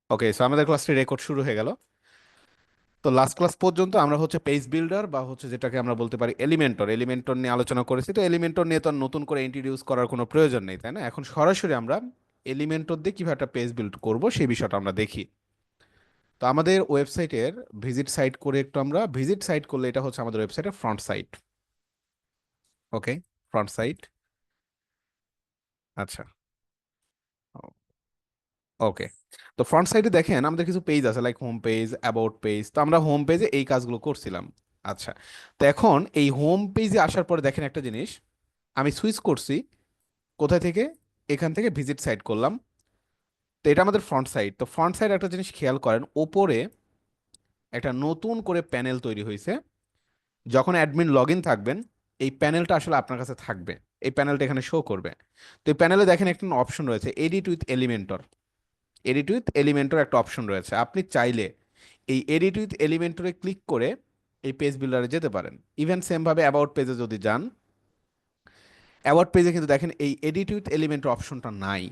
ওকে, so আমাদের ক্লাসটি record শুরু হয়ে গেল। তো লাস্ট ক্লাস পর্যন্ত আমরা হচ্ছে পেজ বিল্ডার বা হচ্ছে যেটাকে আমরা বলতে পারি এলিমেন্টর নিয়ে আলোচনা করেছি। তো এলিমেন্টর নিয়ে তো আর নতুন করে ইন্ট্রোডিউস করার কোনো প্রয়োজন নেই, তাই না? এখন সরাসরি আমরা এলিমেন্টর দিয়ে কিভাবে একটা পেজ বিল্ড করব সেই বিষয়টা আমরা দেখি। তো আমাদের ওয়েবসাইটের ভিজিট সাইট করে একটু আমরা ভিজিট সাইট করলে এটা হচ্ছে আমাদের ওয়েবসাইটের ফ্রন্ট সাইট। ওকে, ফ্রন্ট সাইট। আচ্ছা, ওকে। তো ফ্রন্ট সাইডে দেখেন আমাদের কিছু পেজ আছে, like home page, about page. তো আমরা হোম পেজে এই কাজগুলো করছিলাম। আচ্ছা, তো এখন এই হোম পেজে আসার পরে দেখেন একটা জিনিস, আমি সুইচ করছি কোথায় থেকে, এখান থেকে ভিজিট সাইট করলাম। তো এটা আমাদের ফ্রন্ট সাইড। তো ফ্রন্ট সাইড একটা জিনিস খেয়াল করেন, ওপরে একটা নতুন করে প্যানেল তৈরি হয়েছে। যখন অ্যাডমিন লগ ইন থাকবেন, এই প্যানেলটা আসলে আপনার কাছে থাকবে। এই প্যানেলটা এখানে শো করবে। তো এই প্যানেলে দেখেন একটা অপশন রয়েছে, edit with Elementor. Edit with Elementor একটা অপশন রয়েছে। আপনি চাইলে এই এডিট উইথ এলিমেন্টরে ক্লিক করে এই পেজ বিল্ডারে যেতে পারেন। ইভেন সেমভাবে অ্যাবাউট পেজে যদি যান, অ্যাবাউট পেজে কিন্তু দেখেন এই এডিট উইথ এলিমেন্টর অপশনটা নাই।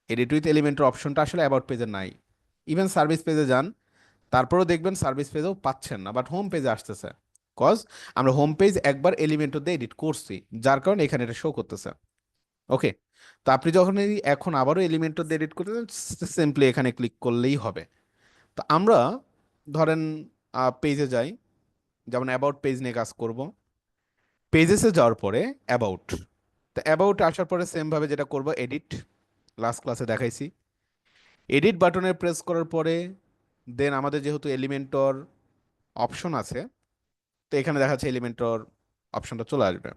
এডিট উইথ এলিমেন্টর অপশনটা আসলে অ্যাবাউট পেজে নাই। ইভেন সার্ভিস পেজে যান, তারপরেও দেখবেন সার্ভিস পেজেও পাচ্ছেন না, বাট হোম পেজে আসতেছে। কজ আমরা হোম পেজ একবার এলিমেন্টর দিয়ে এডিট করছি, যার কারণে এখানে এটা শো করতেছে। ওকে, তো আপনি যখন এখন আবারও এলিমেন্টর দিয়ে এডিট করতে সিম্পলি এখানে ক্লিক করলেই হবে। তো আমরা ধরেন পেজে যাই, যেমন অ্যাবাউট পেজ নিয়ে কাজ করব। পেজেসে যাওয়ার পরে অ্যাবাউট, তো অ্যাবাউট আসার পরে সেম ভাবে যেটা করব এডিট, লাস্ট ক্লাসে দেখাইছি। এডিট বাটনে প্রেস করার পরে দেন আমাদের যেহেতু এলিমেন্টর অপশন আছে, তো এখানে দেখা যাচ্ছে এলিমেন্টর অপশনটা চলে আসবে।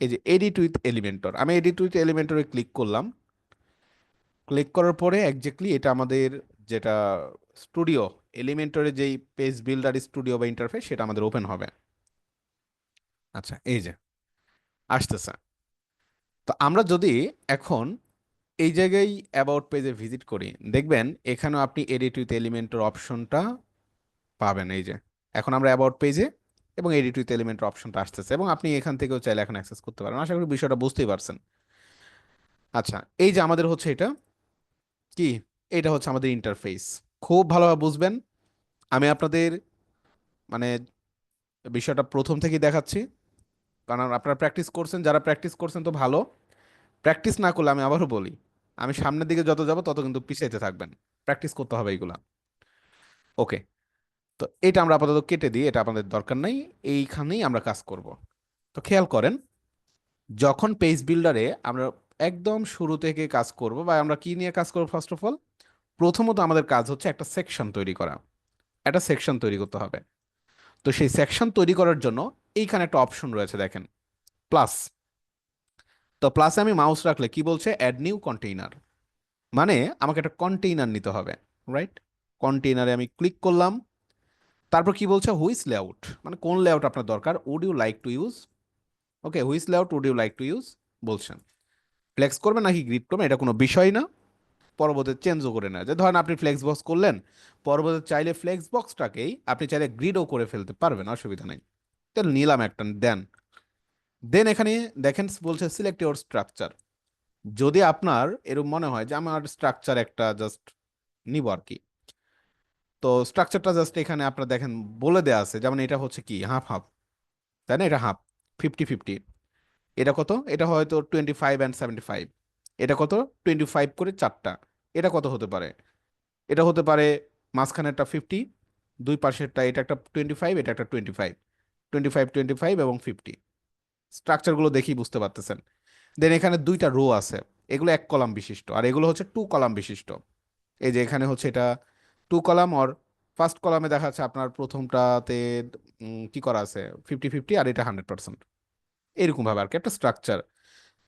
এই যে এডিট উইথ এলিমেন্টর, আমি এডিট উইথ এলিমেন্টরে ক্লিক করলাম। ক্লিক করার পরে একজাক্টলি এটা আমাদের যেটা স্টুডিও, এলিমেন্টরের যেই পেজ বিল্ডার স্টুডিও বা ইন্টারফেস, সেটা আমাদের ওপেন হবে। আচ্ছা, এই যে আসতেছে। তো আমরা যদি এখন এই জায়গায় অ্যাবাউট পেজে ভিজিট করি, দেখবেন এখানেও আপনি এডিট উইথ এলিমেন্টের অপশনটা পাবেন। এই যে এখন আমরা অ্যাবাউট পেজে, এবং এডিট উইথ এলিমেন্টের অপশনটা আসতেছে, এবং আপনি এখান থেকেও চাইলে এখন অ্যাক্সেস করতে পারেন। আশা করি বিষয়টা বুঝতেই পারছেন। আচ্ছা, এই যে আমাদের হচ্ছে এটা কি, এটা হচ্ছে আমাদের ইন্টারফেস। খুব ভালোভাবে বুঝবেন। আমি আপনাদের মানে বিষয়টা প্রথম থেকেই দেখাচ্ছি, কারণ আপনারা প্র্যাকটিস করছেন। যারা প্র্যাকটিস করছেন তো ভালো, প্র্যাকটিস না করলে আমি আবারও বলি, আমি সামনের দিকে যত যাব তত কিন্তু পিছাইতে থাকবেন। প্র্যাকটিস করতে হবে এইগুলা। ওকে, তো এটা আমরা আপাতত কেটে দিই, এটা আমাদের দরকার নাই। এইখানেই আমরা কাজ করব। তো খেয়াল করেন, যখন পেজ বিল্ডারে আমরা একদম শুরু থেকে কাজ করব, বা আমরা কি নিয়ে কাজ করব, ফার্স্ট অফ অল প্রথমত আমাদের কাজ হচ্ছে একটা সেকশন তৈরি করা। একটা সেকশন তৈরি করতে হবে। তো সেই সেকশন তৈরি করার জন্য এইখানে একটা অপশন রয়েছে দেখেন, প্লাস। তো প্লাসে আমি মাউস রাখলে কি বলছে, অ্যাড নিউ কন্টেইনার। মানে আমাকে একটা কন্টেইনার নিতে হবে, রাইট? কন্টেইনারে আমি ক্লিক করলাম। তারপর কি বলছে, হুইচ লেআউট, মানে কোন লেআউট আপনার দরকার, would you like to use. Okay, which layout would you like to use বলছেন। ফ্লেক্স করবেন নাকি গ্রিড করবেন এটা কোনো বিষয় না। পরবর্তীতে চেঞ্জও করে নেয়, যে ধরেন আপনি ফ্লেক্স বক্স করলেন, পরবর্তীতে চাইলে ফ্লেক্স বক্সটাকেই আপনি চাইলে গ্রিডও করে ফেলতে পারবেন, অসুবিধা নেই। তাহলে নিলাম একটা, দেন দেন এখানে দেখেন বলছে সিলেক্ট ইউর স্ট্রাকচার। যদি আপনার এরকম মনে হয় যে আমার স্ট্রাকচার একটা জাস্ট নিব আর কি, তো স্ট্রাকচারটা জাস্ট এখানে আপনার দেখেন বলে দেয়া আছে, যেমন এটা হচ্ছে কি হাফ হাফ, তাই না? এটা হাফ, 50-50। এটা কত, এটা হয়তো 25 and 75। এটা কত, 25 করে চারটা। এটা কত হতে পারে, এটা হতে পারে মাঝখানেরটা 50, দুই পাশেরটা, এটা একটা 25, এটা একটা 25, 25 25 এবং 50। স্ট্রাকচারগুলো দেখি বুঝতে পারতেছেন। দেন এখানে দুইটা রো আছে, এগুলো এক কলাম বিশিষ্ট, আর এগুলো হচ্ছে টু কলাম বিশিষ্ট। এই যে এখানে হচ্ছে এটা টু কলাম, আর ফার্স্ট কলামে দেখা যাচ্ছে আপনার প্রথমটাতে কি করা আছে, 50-50, আর এটা 100%। এরকম ভাবে আর কি একটা স্ট্রাকচার।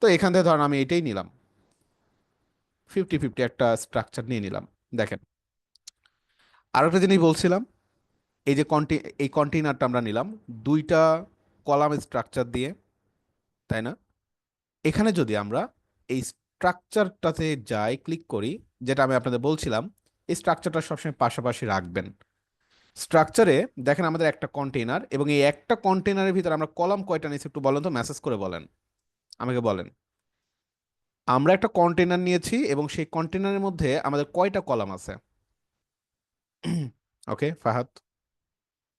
তো এখান থেকে ধরেন আমি এটাই নিলাম, 50-50 একটা স্ট্রাকচার নিয়ে নিলাম। দেখেন আর একটা জিনিস বলছিলাম, এই যে এই কন্টেইনারটা আমরা নিলাম দুইটা কলাম স্ট্রাকচার দিয়ে, তাই না? এখানে যদি আমরা এই স্ট্রাকচারটাতে যাই, ক্লিক করি, যেটা আমি আপনাদের বলছিলাম, এই স্ট্রাকচারটা সবসময় পাশাপাশি রাখবেন। স্ট্রাকচারে দেখেন আমাদের একটা কন্টেইনার, এবং এই একটা কন্টেইনারের ভিতরে আমরা কলাম কয়টা নিয়েছি একটু বলেন তো, মেসেজ করে বলেন, আমাকে বলেন। আমরা একটা কন্টেইনার নিয়েছি এবং সেই কন্টেইনারের মধ্যে আমাদের কয়টা কলাম আছে? ওকে ফাহাদ।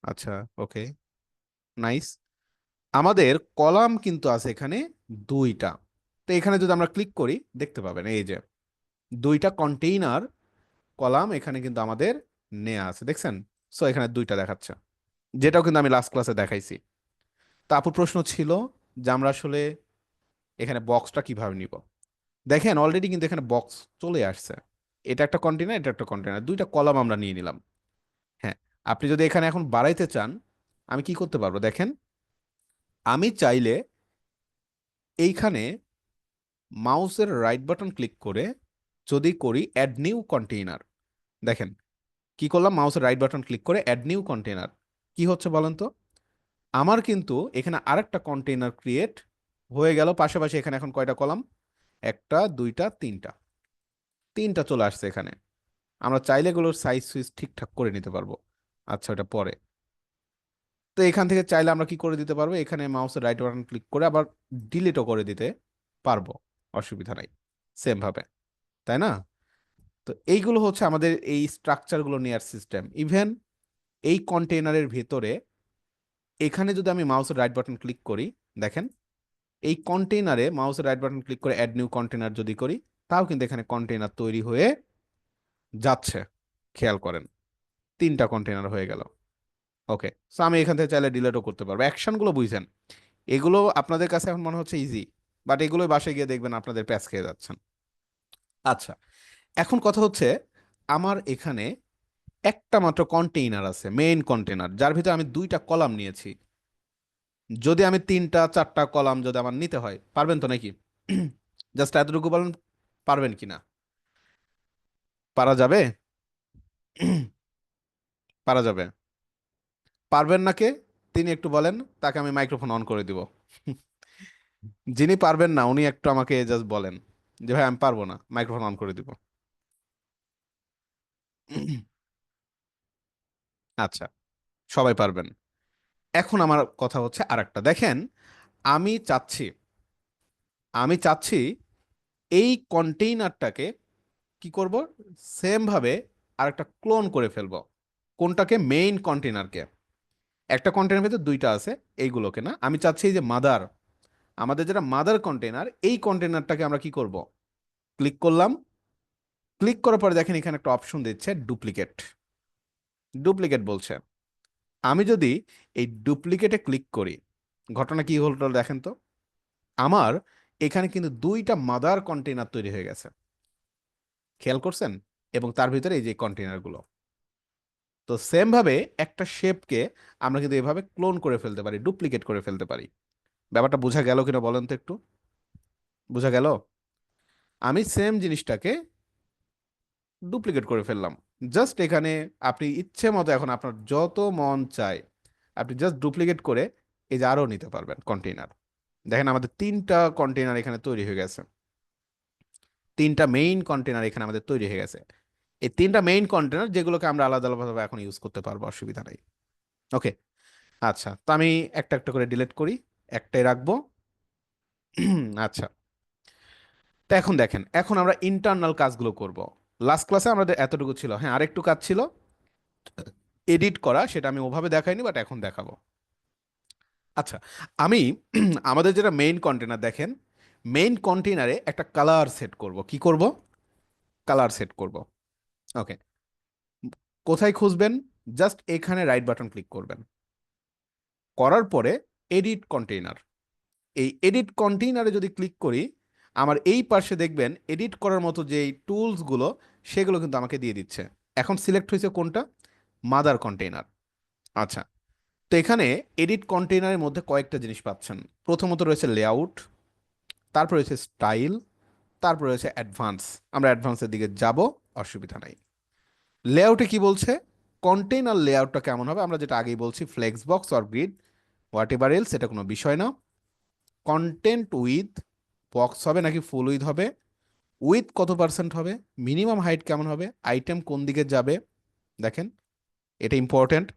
আচ্ছা। ওকে। নাইস। আমাদের কলাম কিন্তু আছে এখানে দুইটা। তো এখানে যদি আমরা ক্লিক করি দেখতে পাবেন এই যে দুইটা কন্টেইনার কলাম এখানে কিন্তু আমাদের নেয়া আছে, দেখছেন? সো এখানে দুইটা দেখাচ্ছে, যেটাও কিন্তু আমি লাস্ট ক্লাসে দেখাইছি। তারপর প্রশ্ন ছিল যে আমরা আসলে এখানে বক্সটা কিভাবে নিব। দেখেন অলরেডি কিন্তু এখানে বক্স চলে আসছে। এটা একটা কন্টেনার, এটা একটা কন্টেনার, দুইটা কলাম আমরা নিয়ে নিলাম। হ্যাঁ, আপনি যদি এখানে এখন বাড়াইতে চান আমি কি করতে পারবো দেখেন। আমি চাইলে এইখানে মাউসের রাইট বাটন ক্লিক করে যদি করি অ্যাড নিউ কন্টেইনার, দেখেন কি করলাম, মাউসের রাইট বাটন ক্লিক করে অ্যাড নিউ কন্টেইনার, কি হচ্ছে বলেন তো? আমার কিন্তু এখানে আরেকটা কন্টেইনার ক্রিয়েট হয়ে গেল। পাশাপাশি এখানে এখন কয়টা কলাম, একটা দুইটা তিনটা, তিনটা চলে আসছে এখানে। আমরা চাইলে এগুলোর সাইজ সুইজ ঠিকঠাক করে নিতে পারবো। আচ্ছা, ওটা পরে। তো এখান থেকে চাইলে আমরা কি করে দিতে পারবো, এখানে মাউসের রাইট বাটন ক্লিক করে আবার ডিলিটও করে দিতে পারবো, অসুবিধা নাই, সেম ভাবে, তাই না? তো এইগুলো হচ্ছে আমাদের এই স্ট্রাকচারগুলো নেয়ার সিস্টেম। ইভেন এই কন্টেইনারের ভেতরে এখানে যদি আমি মাউসের রাইট বাটন ক্লিক করি, দেখেন এই কন্টেইনারে মাউসের রাইট বাটন ক্লিক করে অ্যাড নিউ কন্টেইনার যদি করি, তাও কিন্তু এখানে কন্টেইনার তৈরি হয়ে যাচ্ছে। খেয়াল করেন, তিনটা কন্টেইনার হয়ে গেল। ওকে, সো আমি এখান থেকে চাইলে ডিলিটও করতে পারবো। অ্যাকশনগুলো বুঝছেন? এগুলো আপনাদের কাছে এখন মনে হচ্ছে ইজি, বাট এগুলো বাসায় গিয়ে দেখবেন আপনাদের প্যাচ খেয়ে যাচ্ছেন। আচ্ছা, এখন কথা হচ্ছে আমার এখানে একটা মাত্র কন্টেইনার আছে, মেইন কন্টেইনার, যার ভিতরে আমি দুইটা কলাম নিয়েছি। যদি আমি তিনটা চারটা কলাম যদি আমার নিতে হয়, পারবেন তো নাকি? জাস্ট এতটুকু বলেন, পারবেন কিনা? পারা যাবে? পারা যাবে। পারবেন না কে? তিনি একটু বলেন, তাকে আমি মাইক্রোফোন অন করে দিব। যিনি পারবেন না উনি একটু আমাকে জাস্ট বলেন যে ভাই আমি পারবো না, মাইক্রোফোন অন করে দিব। আচ্ছা, সবাই পারবেন। এখন আমার কথা হচ্ছে আরেকটা, দেখেন আমি চাচ্ছি আমি চাচ্ছি এই কন্টেইনারটাকে কি করব, সেম ভাবে আরেকটা ক্লোন করে ফেলবো। কোনটাকে? মেইন কন্টেইনারকে। একটা কন্টেইনার ভিতরে দুইটা আছে, এইগুলোকে না, আমি চাচ্ছি এই যে মাদার, আমাদের যেটা মাদার কন্টেইনার, এই কন্টেইনারটাকে আমরা কি করব, ক্লিক করলাম। ক্লিক করার পরে দেখেন এখানে একটা অপশন দিচ্ছে ডুপ্লিকেট, ডুপ্লিকেট বলছে। আমি যদি এই ডুপ্লিকেটে ক্লিক করি, ঘটনা কি হলো দেখেন তো। আমার এখানে কিন্তু দুইটা মাদার কন্টেইনার তৈরি হয়ে গেছে, খেয়াল করছেন? এবং তার ভিতরে এই যে কন্টেইনারগুলো। তো সেম ভাবে একটা শেপকে আমরা কিন্তু এভাবে ক্লোন করে ফেলতে পারি, ডুপ্লিকেট করে ফেলতে পারি। ব্যাপারটা বোঝা গেল কিনা বলেন তো একটু? বোঝা গেল? আমি সেম জিনিসটাকে ডুপ্লিকেট করে ফেললাম। জাস্ট এখানে আপনি ইচ্ছে মতো এখন আপনার যত মন চায় আপনি জাস্ট ডুপ্লিকেট করে এই যে আরো নিতে পারবেন কন্টেইনার। দেখেন আমাদের তিনটা কন্টেইনার এখানে তৈরি হয়ে গেছে, তিনটা মেইন কন্টেইনার এখানে আমাদের তৈরি হয়ে গেছে। এই তিনটা মেইন কন্টেইনার যেগুলোকে আমরা আলাদা আলাদাভাবে এখন ইউজ করতে পারবো, অসুবিধা নেই। ওকে। আচ্ছা, তো আমি একটা একটা করে ডিলিট করি, একটাই রাখবো। আচ্ছা, তো এখন দেখেন এখন আমরা ইন্টারনাল কাজগুলো করব। লাস্ট ক্লাসে আমাদের এতটুকু ছিল, হ্যাঁ আরেকটু কাজ ছিল এডিট করা, সেটা আমি ওভাবে দেখাইনি বাট এখন দেখাবো। আচ্ছা, আমি আমাদের যেটা মেইন কন্টেনার, দেখেন মেইন কন্টেনারে একটা কালার সেট করব। কি করব? কালার সেট করব। ওকে, কোথায় খুঁজবেন? জাস্ট এখানে রাইট বাটন ক্লিক করবেন, করার পরে এডিট কন্টেইনার, এই এডিট কন্টেইনারে যদি ক্লিক করি আমার এই পাশে দেখবেন এডিট করার মতো যে টুলসগুলো সেগুলো কিন্তু আমাকে দিয়ে দিচ্ছে। এখন সিলেক্ট হয়েছে কোনটা? Mother container. আচ্ছা, তো এখানে এডিট কন্টেইনারের মধ্যে কয়েকটা জিনিস পাচ্ছেন। প্রথমত রয়েছে লেআউট, তারপর রয়েছে স্টাইল, তারপর রয়েছে অ্যাডভান্স। আমরা অ্যাডভান্সের দিকে যাব, অসুবিধা নাই। লেআউটে কি বলছে? কন্টেইনার লেআউটটা কেমন হবে, আমরা যেটা আগেই বলছি flex box or grid whatever else, এটা কোনো বিষয় না। কন্টেন্ট উইথ বক্স হবে নাকি ফুল উইথ হবে, উইথ কত পার্সেন্ট হবে, মিনিমাম হাইট কেমন হবে, আইটেম কোন দিকে যাবে। দেখেন এটা ইম্পর্ট্যান্ট।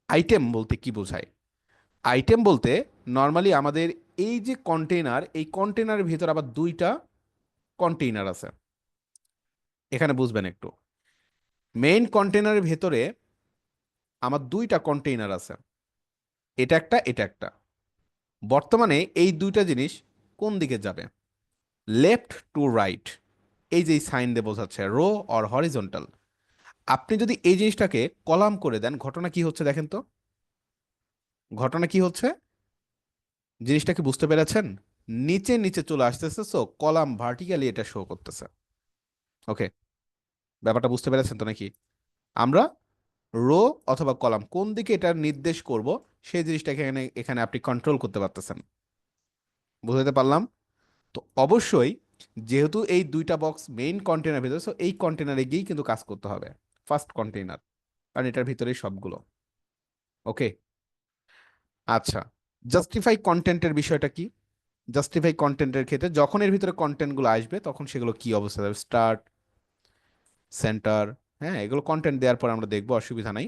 আইটেম বলতে কি বোঝায়? আইটেম বলতে নর্মালি আমাদের এই যে কন্টেইনার, এই কন্টেইনারের ভিতর আবার দুইটা কন্টেইনার আছে, এখানে বুঝবেন একটু। মেইন কন্টেনারের ভেতরে আমার দুইটা কন্টেইনার আছে, এটা একটা এটা একটা। বর্তমানে এই দুইটা জিনিস কোন দিকে যাবে? লেফট টু রাইট, এই যে সাইন দিয়ে বোঝাচ্ছে রো অর হরিজন্টাল। আপনি যদি এই জিনিসটাকে কলাম করে দেন, ঘটনা কি হচ্ছে দেখেন তো। ঘটনা কি হচ্ছে, জিনিসটা কি বুঝতে পেরেছেন? নিচে নিচে চলে আসতেছে, সো কলাম ভার্টিক্যালি এটা শো করতেছে। ওকে, ব্যাপারটা বুঝতে পেরেছেন তো নাকি? আমরা রো অথবা কলাম কোন দিকে এটা নির্দেশ করব, সেই জিনিসটাকে এখানে এখানে আপনি কন্ট্রোল করতে পারতেছেন। বুঝতে পারলাম? তো অবশ্যই, যেহেতু এই দুইটা বক্স মেইন কন্টেনার ভিতরে, সো এই কন্টেনারে গিয়েই কিন্তু কাজ করতে হবে, ফার্স্ট কন্টেনার, কারণ এটার ভিতরেই সবগুলো। ওকে, আচ্ছা, জাস্টিফাই কন্টেন্টের বিষয়টা কি? জাস্টিফাই কন্টেন্টের ক্ষেত্রে যখন এর ভিতরে কন্টেন্টগুলো আসবে তখন সেগুলো কি অবস্থা যাবে, স্টার্ট, সেন্টার, হ্যাঁ, এগুলো কন্টেন্ট দেওয়ার পর আমরা দেখবো, অসুবিধা নাই।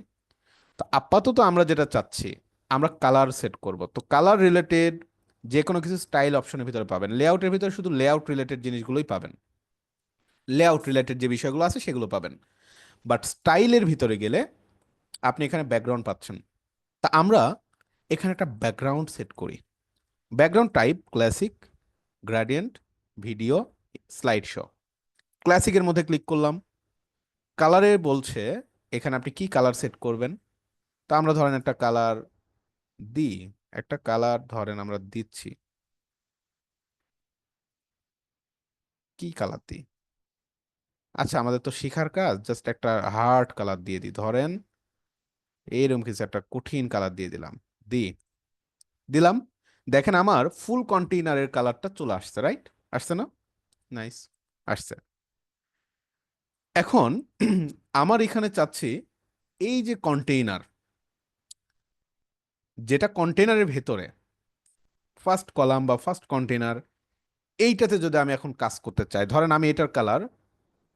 তো আপাতত আমরা যেটা চাচ্ছি, আমরা কালার সেট করব। তো কালার রিলেটেড যে কোনো কিছু স্টাইল অপশনের ভিতরে পাবেন, লেআউটের ভিতরে শুধু লেআউট রিলেটেড জিনিসগুলোই পাবেন, লেআউট রিলেটেড যে বিষয়গুলো আছে সেগুলো পাবেন। বাট স্টাইলের ভিতরে গেলে আপনি এখানে ব্যাকগ্রাউন্ড পাচ্ছেন। তা আমরা এখানে একটা ব্যাকগ্রাউন্ড সেট করি। Background type classic, gradient, video, slide show. ক্লাসিকের মধ্যে ক্লিক করলাম। কালারে বলছে এখানে আপনি কি কালার সেট করবেন। তা আমরা ধরেন একটা কালার দিই, একটা কালার ধরেন আমরা দিচ্ছি, কি কালার দিই? আচ্ছা, আমাদের তো শিখার কাজ, জাস্ট একটা হার্ড কালার দিয়ে দিই ধরেন, এইরকম কিছু একটা কঠিন কালার দিয়ে দিলাম। দি দিলাম, দেখেন আমার ফুল কন্টেইনারের কালারটা চলে আসছে, রাইট? আসছে না? নাইস, আসছে। এখন আমার এখানে চাচ্ছি এই যে কন্টেইনার, যেটা কন্টেইনারের ভেতরে ফার্স্ট কলাম বা ফার্স্ট কন্টেইনার, এইটাতে যদি আমি এখন কাজ করতে চাই, ধরেন আমি এটার কালার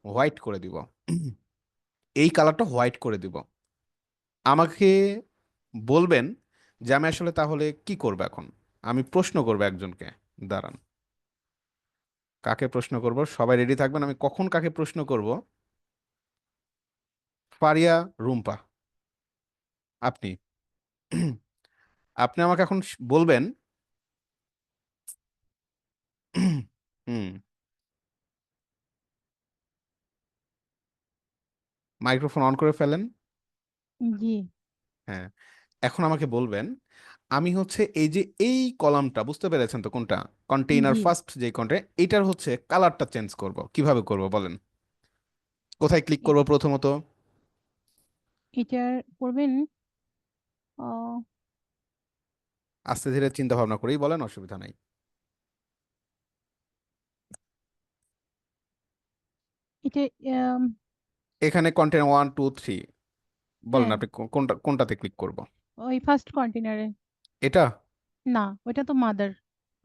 হোয়াইট করে দিব, এই কালারটা হোয়াইট করে দিব। আমাকে বলবেন যে আমি আসলে তাহলে কি করব এখন। আমি প্রশ্ন করবো একজনকে, দাঁড়ান, কাকে প্রশ্ন করব? সবাই রেডি থাকবেন, আমি কখন কাকে প্রশ্ন করব? ফারিয়া, রুম্পা, আপনি আপনি আমাকে এখন বলবেন। হুম, মাইক্রোফোন অন করে ফেলেন। জি। হ্যাঁ, এখন আমাকে বলবেন, আমি হচ্ছে এই যে এই কলামটা বুঝতে পেরেছেন তো কোনটা, কন্টেইনার জি। ফার্স্ট যে কন্টেইনার, এটার হচ্ছে কালারটা চেঞ্জ করব, কিভাবে করব বলেন? কোথায় ক্লিক এ- করব প্রথমত? এটার করবেন আস্তে ধীরে চিন্তা ভাবনা করেই বলেন, অসুবিধা নাই। এটা আম, এখানে কন্টেইনার ওয়ান টু থ্রি, বলেন হ্যাঁ, আপনি কোনটা, কোনটাতে ক্লিক করব? ওই ফার্স্ট কন্টেনারে। এটা? না, ওটা তো mother.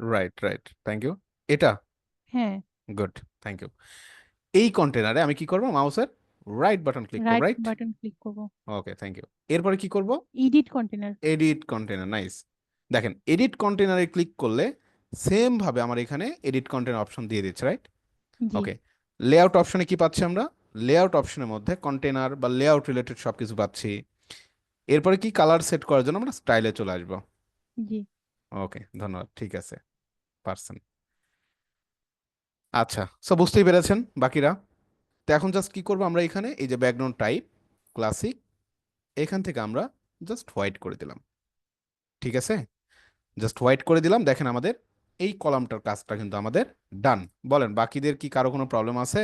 Right right, thank you. এটা? হ্যাঁ, গুড, থ্যাংক ইউ। এই কন্টেনারে আমি কি করব, মাউসের রাইট বাটন ক্লিক করব, রাইট রাইট? বাটন ক্লিক করব। ওকে, থ্যাংক ইউ। এরপরে কি করব? Edit container. Edit container, nice. দেখেন এডিট কন্টেনারে ক্লিক করলে সেম ভাবে আমার এখানে এডিট কন্টেনার অপশন দিয়ে দিচ্ছে, রাইট? জি। ওকে, লেআউট অপশনে কি পাচ্ছি আমরা? লেআউট অপশনের মধ্যে কন্টেনার বা লেআউট রিলেটেড সবকিছু পাচ্ছি। এরপরে কি, কালার সেট করার জন্য আমরা স্টাইলে চলে আসবো। জি। ওকে, ধন্যবাদ, ঠিক আছে, পারছেন। আচ্ছা, সো বুঝতেই পেরেছেন বাকিরা। তো এখন জাস্ট কি করবো, আমরা এখানে এই যে ব্যাকগ্রাউন্ড টাইপ ক্লাসিক, এখান থেকে আমরা জাস্ট হোয়াইট করে দিলাম, ঠিক আছে? জাস্ট হোয়াইট করে দিলাম, দেখেন আমাদের এই কলামটার কাজটা কিন্তু আমাদের ডান। বলেন বাকিদের কি কারো কোনো প্রবলেম আছে?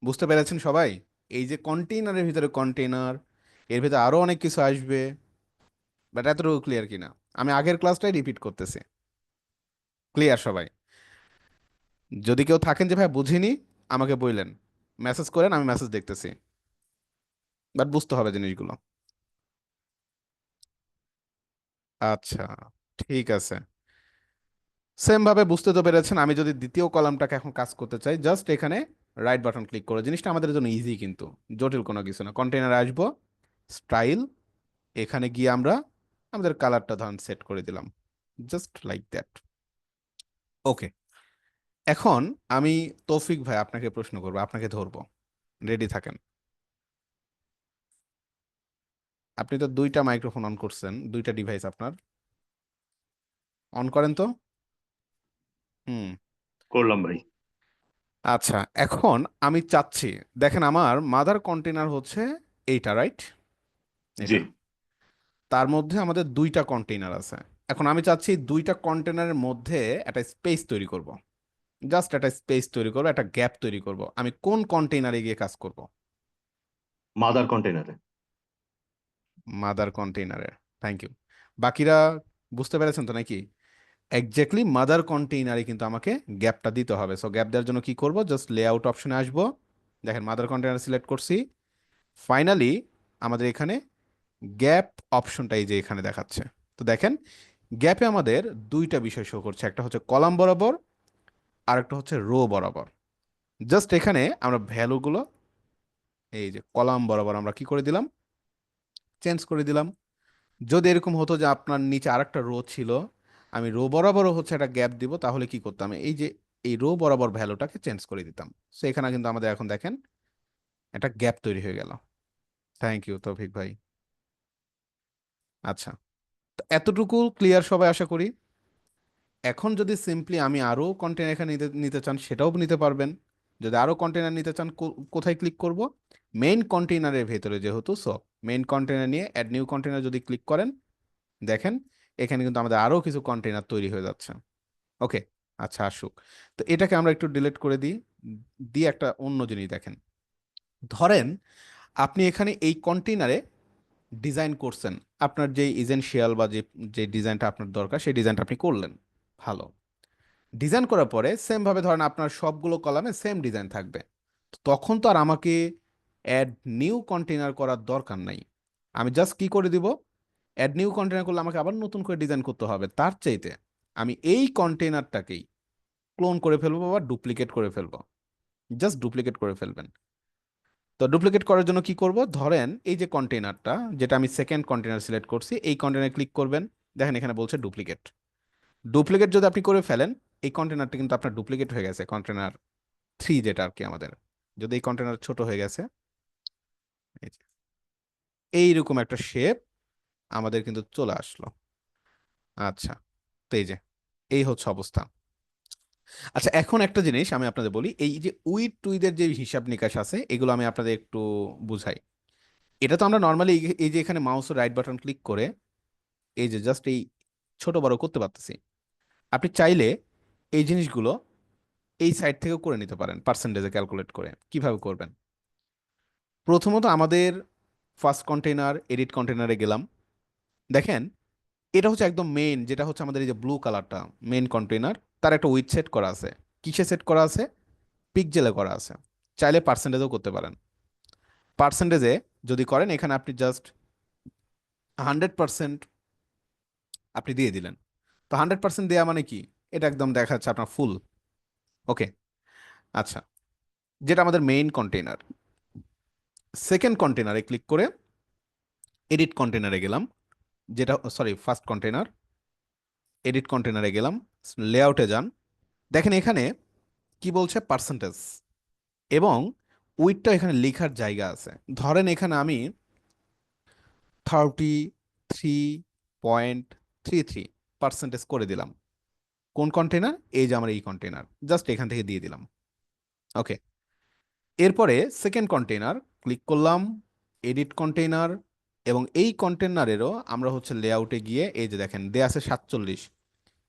বুঝতে পেরেছেন সবাই? এই যে কন্টেইনারের ভিতরে কন্টেইনার, এর ভিতরে আরো অনেক কিছু আসবে, বাট এতটুকু ক্লিয়ার কিনা? আমি আগের ক্লাসটাই রিপিট করতেছি। ক্লিয়ার সবাই? যদি কেউ থাকেন যে ভাই বুঝিনি, আমাকে বললেন, মেসেজ করেন, আমি মেসেজ দেখতেছি। বাট বুঝতে হবে জিনিসগুলো। আচ্ছা, ঠিক আছে। সেম ভাবে বুঝতে তো পেরেছেন। আমি যদি দ্বিতীয় কলামটাকে এখন কাজ করতে চাই, জাস্ট এখানে রাইট বাটন ক্লিক করে, জিনিসটা আমাদের জন্য ইজি, কিন্তু জটিল কোনো কিছু না। কন্টেনারে আসবো, স্টাইল, এখানে গিয়ে আমরা আমাদের কালারটা ধরুন সেট করে দিলাম, জাস্ট লাইক দ্যাট। ওকে, এখন আমি তৌফিক ভাই আপনাকে প্রশ্ন করবো, আপনাকে ধরবো, রেডি থাকেন। আপনি তো দুইটা মাইক্রোফোন অন করছেন, দুইটা ডিভাইস আপনার, অন করেন তো। হুম। করলাম ভাই। আচ্ছা, এখন আমি চাচ্ছি, দেখেন আমার মাদার কন্টেনার হচ্ছে এইটা, রাইট? জি। এটা, তার মধ্যে আমাদের দুইটা কন্টেইনার আছে। এখন আমি চাচ্ছি দুইটা কন্টেনারের মধ্যে একটা স্পেস তৈরি করব, জাস্ট একটা স্পেস তৈরি করব, একটা গ্যাপ তৈরি করব। আমি কোন কন্টেইনারে গিয়ে কাজ করব? মাদার কন্টেনারে। মাদার কন্টেইনারে। Thank you. বাকিরা বুঝতে পেরেছেন তো নাকি? এক্স্যাক্টলি মাদার কন্টেইনারে কিন্তু আমাকে গ্যাপটা দিতে হবে। সো গ্যাপ দেওয়ার জন্য কি করব, জাস্ট লেআউট অপশনে আসব, দেখেন মাদার কন্টেইনার সিলেক্ট করছি। ফাইনালি আমাদের এখানে গ্যাপ অপশনটা এই যে এখানে দেখাচ্ছে। তো দেখেন গ্যাপে আমাদের দুইটা বিষয় শো করছে, একটা হচ্ছে কলাম বরাবর আর একটা হচ্ছে রো বরাবর। জাস্ট এখানে আমরা ভ্যালুগুলো এই যে কলাম বরাবর আমরা কি করে দিলাম, চেঞ্জ করে দিলাম। যদি এরকম হতো যে আপনার নিচে আরেকটা রো ছিল, আমি রো বরাবরও হচ্ছে একটা গ্যাপ দিব, তাহলে কি করতাম, এই যে এই রো বরাবর ভ্যালুটাকে চেঞ্জ করে দিতাম। সো এখানে কিন্তু আমাদের এখন দেখেন একটা গ্যাপ তৈরি হয়ে গেল। থ্যাংক ইউ তৌফিক ভাই। আচ্ছা, তো এতটুকু ক্লিয়ার সবাই আশা করি। এখন যদি সিম্পলি আমি আরো কন্টেনার এখানে নিতে নিতে চান সেটাও নিতে পারবেন। যদি আরো কন্টেনার নিতে চান কোথায় ক্লিক করব, মেইন কন্টেনারের ভেতরে যেহেতু, সো মেইন কন্টেনার নিয়ে অ্যাড নিউ কন্টেনার যদি ক্লিক করেন, দেখেন এখানে কিন্তু আমাদের আরো কিছু কন্টেনার তৈরি হয়ে যাচ্ছে। ওকে, আচ্ছা আসুক। তো এটাকে আমরা একটু ডিলিট করে দিই, দিয়ে একটা অন্য জিনিস দেখেন। ধরেন আপনি এখানে এই কন্টেনারে ডিজাইন করছেন, আপনার যে ইজেনশিয়াল বা যে যে ডিজাইনটা আপনার দরকার সেই ডিজাইনটা আপনি করলেন। ভালো, ডিজাইন করার পরে সেম ভাবে ধরেন আপনার সবগুলো কলামে সেম ডিজাইন থাকবে। তো তখন তো আর আমাকে অ্যাড নিউ কন্টেনার করার দরকার নাই। আমি জাস্ট কি করে দিব, অ্যাড নিউ কন্টেনার করলে আমাকে আবার নতুন করে ডিজাইন করতে হবে। তার চাইতে আমি এই কন্টেনারটাকেই ক্লোন করে ফেলবো বা ডুপ্লিকেট করে ফেলবো। জাস্ট ডুপ্লিকেট করে ফেলবেন। তো ডুপ্লিকেট করার জন্য কি করব, ধরেন এই যে কন্টেনারটা, যেটা আমি সেকেন্ড কন্টেনার সিলেক্ট করছি, এই কন্টেনারে ক্লিক করবেন। দেখেন এখানে বলছে ডুপ্লিকেট। ডুপ্লিকেট যদি আপনি করে ফেলেন, এই কন্টেনারটা কিন্তু আপনার ডুপ্লিকেট হয়ে গেছে, কন্টেনার থ্রি যেটা আর কি আমাদের। যদি এই কন্টেনার ছোট হয়ে গেছে, এই যে এইরকম একটা শেপ আমাদের কিন্তু চলে আসলো। আচ্ছা, তো এই যে এই হচ্ছে অবস্থা। আচ্ছা, এখন একটা জিনিস আমি আপনাদের বলি, এই যে উইথ টুইদের যে হিসাব নিকাশ আছে এগুলো আমি আপনাদের একটু বুঝাই। এটা তো আমরা নর্মালি এই যে এখানে মাউসের রাইট বাটন ক্লিক করে এই যে জাস্ট এই ছোট বড় করতে পারতেছি। আপনি চাইলে এই জিনিসগুলো এই সাইড থেকেও করে নিতে পারেন, পার্সেন্টেজে ক্যালকুলেট করে। কিভাবে করবেন, প্রথমত আমাদের ফার্স্ট কন্টেইনার এডিট কন্টেইনারে গেলাম। দেখেন এটা হচ্ছে একদম মেইন, যেটা হচ্ছে আমাদের এই যে ব্লু কালারটা, মেইন কন্টেইনার, তার একটা উইথ সেট করা আছে। কিসে সেট করা আছে? পিকজেলে করা আছে। চাইলে পার্সেন্টেজও করতে পারেন। পার্সেন্টেজে যদি করেন, এখানে আপনি জাস্ট 100% আপনি দিয়ে দিলেন। তো 100% দেওয়া মানে কি, এটা একদম দেখা যাচ্ছে আপনার ফুল। ওকে, আচ্ছা, যেটা আমাদের মেইন কন্টেইনার। সেকেন্ড কন্টেইনারে ক্লিক করে এডিট কন্টেইনারে গেলাম, যেটা সরি ফার্স্ট কন্টেইনার, এডিট কন্টেইনারে গেলাম, লেআউটে যান। দেখেন এখানে কি বলছে, পার্সেন্টেজ, এবং উইথটা এখানে লেখার জায়গা আছে। ধরেন এখানে আমি 33.33% করে দিলাম। কোন কন্টেনার? এই যে আমার এই কন্টেনার, জাস্ট এখান থেকে দিয়ে দিলাম। ওকে, এরপরে সেকেন্ড কন্টেনার ক্লিক করলাম, এডিট কন্টেনার, এবং এই কন্টেনারেরও আমরা হচ্ছে লেআউটে গিয়ে এই যে দেখেন দেয়া আছে 47।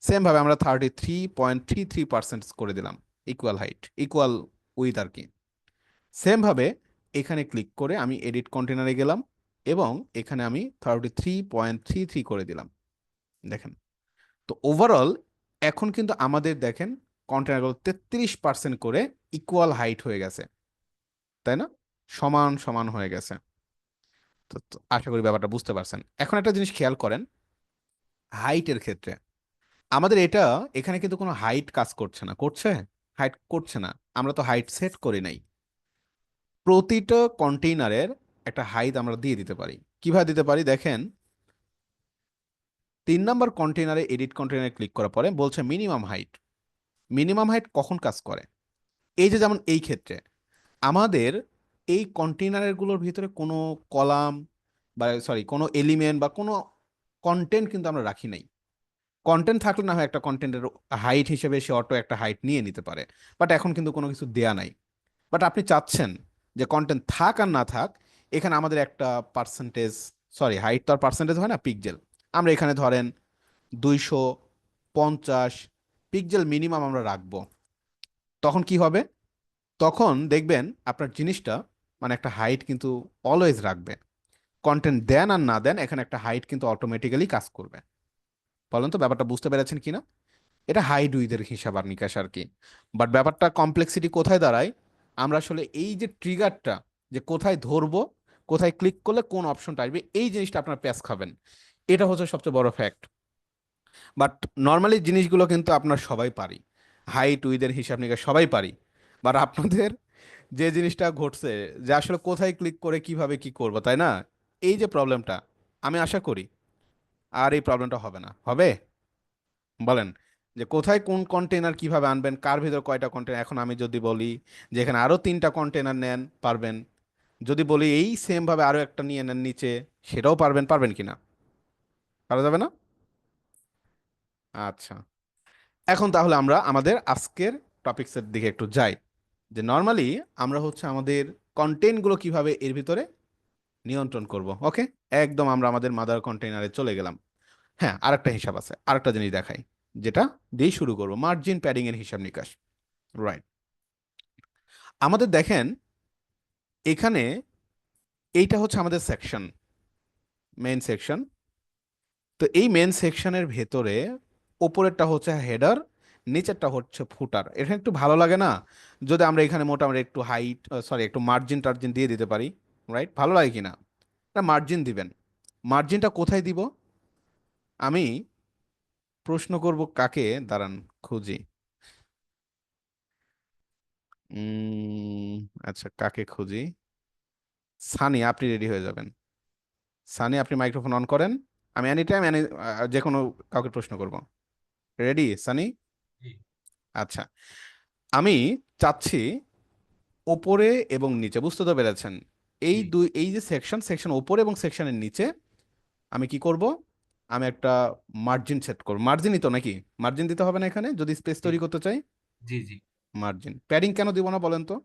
সেম ভাবে আমরা 33.33% করে দিলাম, ইকুয়াল হাইট ইকুয়াল উইথ আর কি। সেম ভাবে এখানে ক্লিক করে আমি এডিট কন্টেনারে গেলাম এবং এখানে আমি 33.33 করে দিলাম। দেখেন, তো ওভারঅল এখন কিন্তু আমাদের দেখেন কন্টেনারগুলো 33% করে ইকুয়াল হাইট হয়ে গেছে, তাই না? সমান সমান হয়ে গেছে। তো আশা করি ব্যাপারটা বুঝতে পারছেন। এখন একটা জিনিস খেয়াল করেন, হাইটের ক্ষেত্রে আমাদের এটা এখানে কিন্তু কোনো হাইট কাজ করছে না, করছে? হাইট করছে না, আমরা তো হাইট সেট করি নাই। প্রতিটা কন্টেইনারের একটা হাইট আমরা দিয়ে দিতে পারি। কিভাবে দিতে পারি দেখেন, 3 নম্বর কন্টেইনারে এডিট কন্টেইনারে ক্লিক করার পরে বলছে মিনিমাম হাইট। মিনিমাম হাইট কখন কাজ করে? এই যে যেমন এই ক্ষেত্রে আমাদের এই কন্টেনারগুলোর ভিতরে কোনো কলাম বা সরি কোনো এলিমেন্ট বা কোনো কন্টেন্ট কিন্তু আমরা রাখি নাই। কন্টেন্ট থাকলে না হয় একটা কন্টেন্টের হাইট হিসেবে সে অটো একটা হাইট নিয়ে নিতে পারে, বাট এখন কিন্তু কোনো কিছু দেয়া নাই। বাট আপনি চাচ্ছেন যে কন্টেন্ট থাক আর না থাক, এখানে আমাদের একটা পার্সেন্টেজ, সরি হাইট তো আর পার্সেন্টেজ হয় না, পিকজেল। আমরা এখানে ধরেন 250 পিকজেল মিনিমাম আমরা রাখবো। তখন কি হবে? তখন দেখবেন আপনার জিনিসটা মানে একটা হাইট কিন্তু অলওয়েজ রাখবে। কন্টেন্ট দেন আর না দেন, এখানে একটা হাইট কিন্তু অটোমেটিক্যালি কাজ করবে। বলেন তো ব্যাপারটা বুঝতে পেরেছেন কিনা? এটা হাইড উইথের হিসাব আর নিকাশ আর কি। বাট ব্যাপারটা কমপ্লেক্সিটি কোথায় দাঁড়ায়? আমরা আসলে এই যে ট্রিগারটা, যে কোথায় ধরবো, কোথায় ক্লিক করলে কোন অপশনটা আসবে, এই জিনিসটা আপনার প্যাচ খাবেন, এটা হচ্ছে সবচেয়ে বড় ফ্যাক্ট। বাট নর্মালি জিনিসগুলো কিন্তু আপনার সবাই পারি, হাইট উইথের হিসাব নিকাশ সবাই পারি। বাট আপনাদের যে জিনিসটা ঘটছে, যে আসলে কোথায় ক্লিক করে কিভাবে কি করবো, তাই না? এই যে প্রবলেমটা, আমি আশা করি আর এই প্রবলেমটা হবে না। হবে? বলেন যে কোথায় কোন কন্টেনার কিভাবে আনবেন, কার ভিতর কয়টা কন্টেনার। এখন আমি যদি বলি যে এখানে আরো 3টা কন্টেনার নেন, পারবেন। যদি বলি এই সেম ভাবে আরো একটা নিয়ে নেন নিচে, সেটাও পারবেন। পারবেন কিনা? পারা যাবে না? আচ্ছা, এখন তাহলে আমরা আমাদের আজকের টপিকসের দিকে একটু যাই। যে নর্মালি আমরা হচ্ছে আমাদের কন্টেন্টগুলো কিভাবে এর ভিতরে নিয়ন্ত্রণ করব। ওকে, একদম আমরা আমাদের মাদার কন্টেইনারে চলে গেলাম। হ্যাঁ, আরেকটা হিসাব আছে, আরেকটা জিনিস দেখাই, যেটা দিয়েই শুরু করব, মার্জিন প্যাডিং এর হিসাব নিকাশ। রাইট। আমাদের দেখেন এখানে এইটা হচ্ছে আমাদের সেকশন, মেইন সেকশন। তো এই মেইন সেকশনের ভেতরে ওপরেরটা হচ্ছে হেডার, নিচেরটা হচ্ছে ফুটার। এটা একটু ভালো লাগে না যদি আমরা এখানে মোটামুটি একটু হাইট, সরি একটু মার্জিন টার্জিন দিয়ে দিতে পারি? রাইট, ভালো লাগে কিনা? না, মার্জিন দিবেন। মার্জিনটা কোথায় দিব? আমি প্রশ্ন করব কাকে, দাঁড়ান খুঁজি। উম, আচ্ছা, কাকে খুঁজি? সানি, আপনি রেডি হয়ে যাবেন। সানি, আপনি মাইক্রোফোন অন করেন। আমি এনি টাইম যে কোনো কাউকে প্রশ্ন করব। রেডি সানি? জি আচ্ছা, আমি চাচ্ছি ওপরে এবং নিচে, বুঝতে তো পেরেছেন? এই জি দুই, এই যে সেকশন, সেকশন ওপরে এবং সেকশনের নিচে আমি কি করব? আমি একটা মার্জিন সেট করব। মার্জিনই তো নাকি? মার্জিন দিতে হবে না এখানে যদি স্পেস জি তৈরি করতে চাই? জি জি মার্জিন। প্যাডিং কেন দিব না বলেন তো?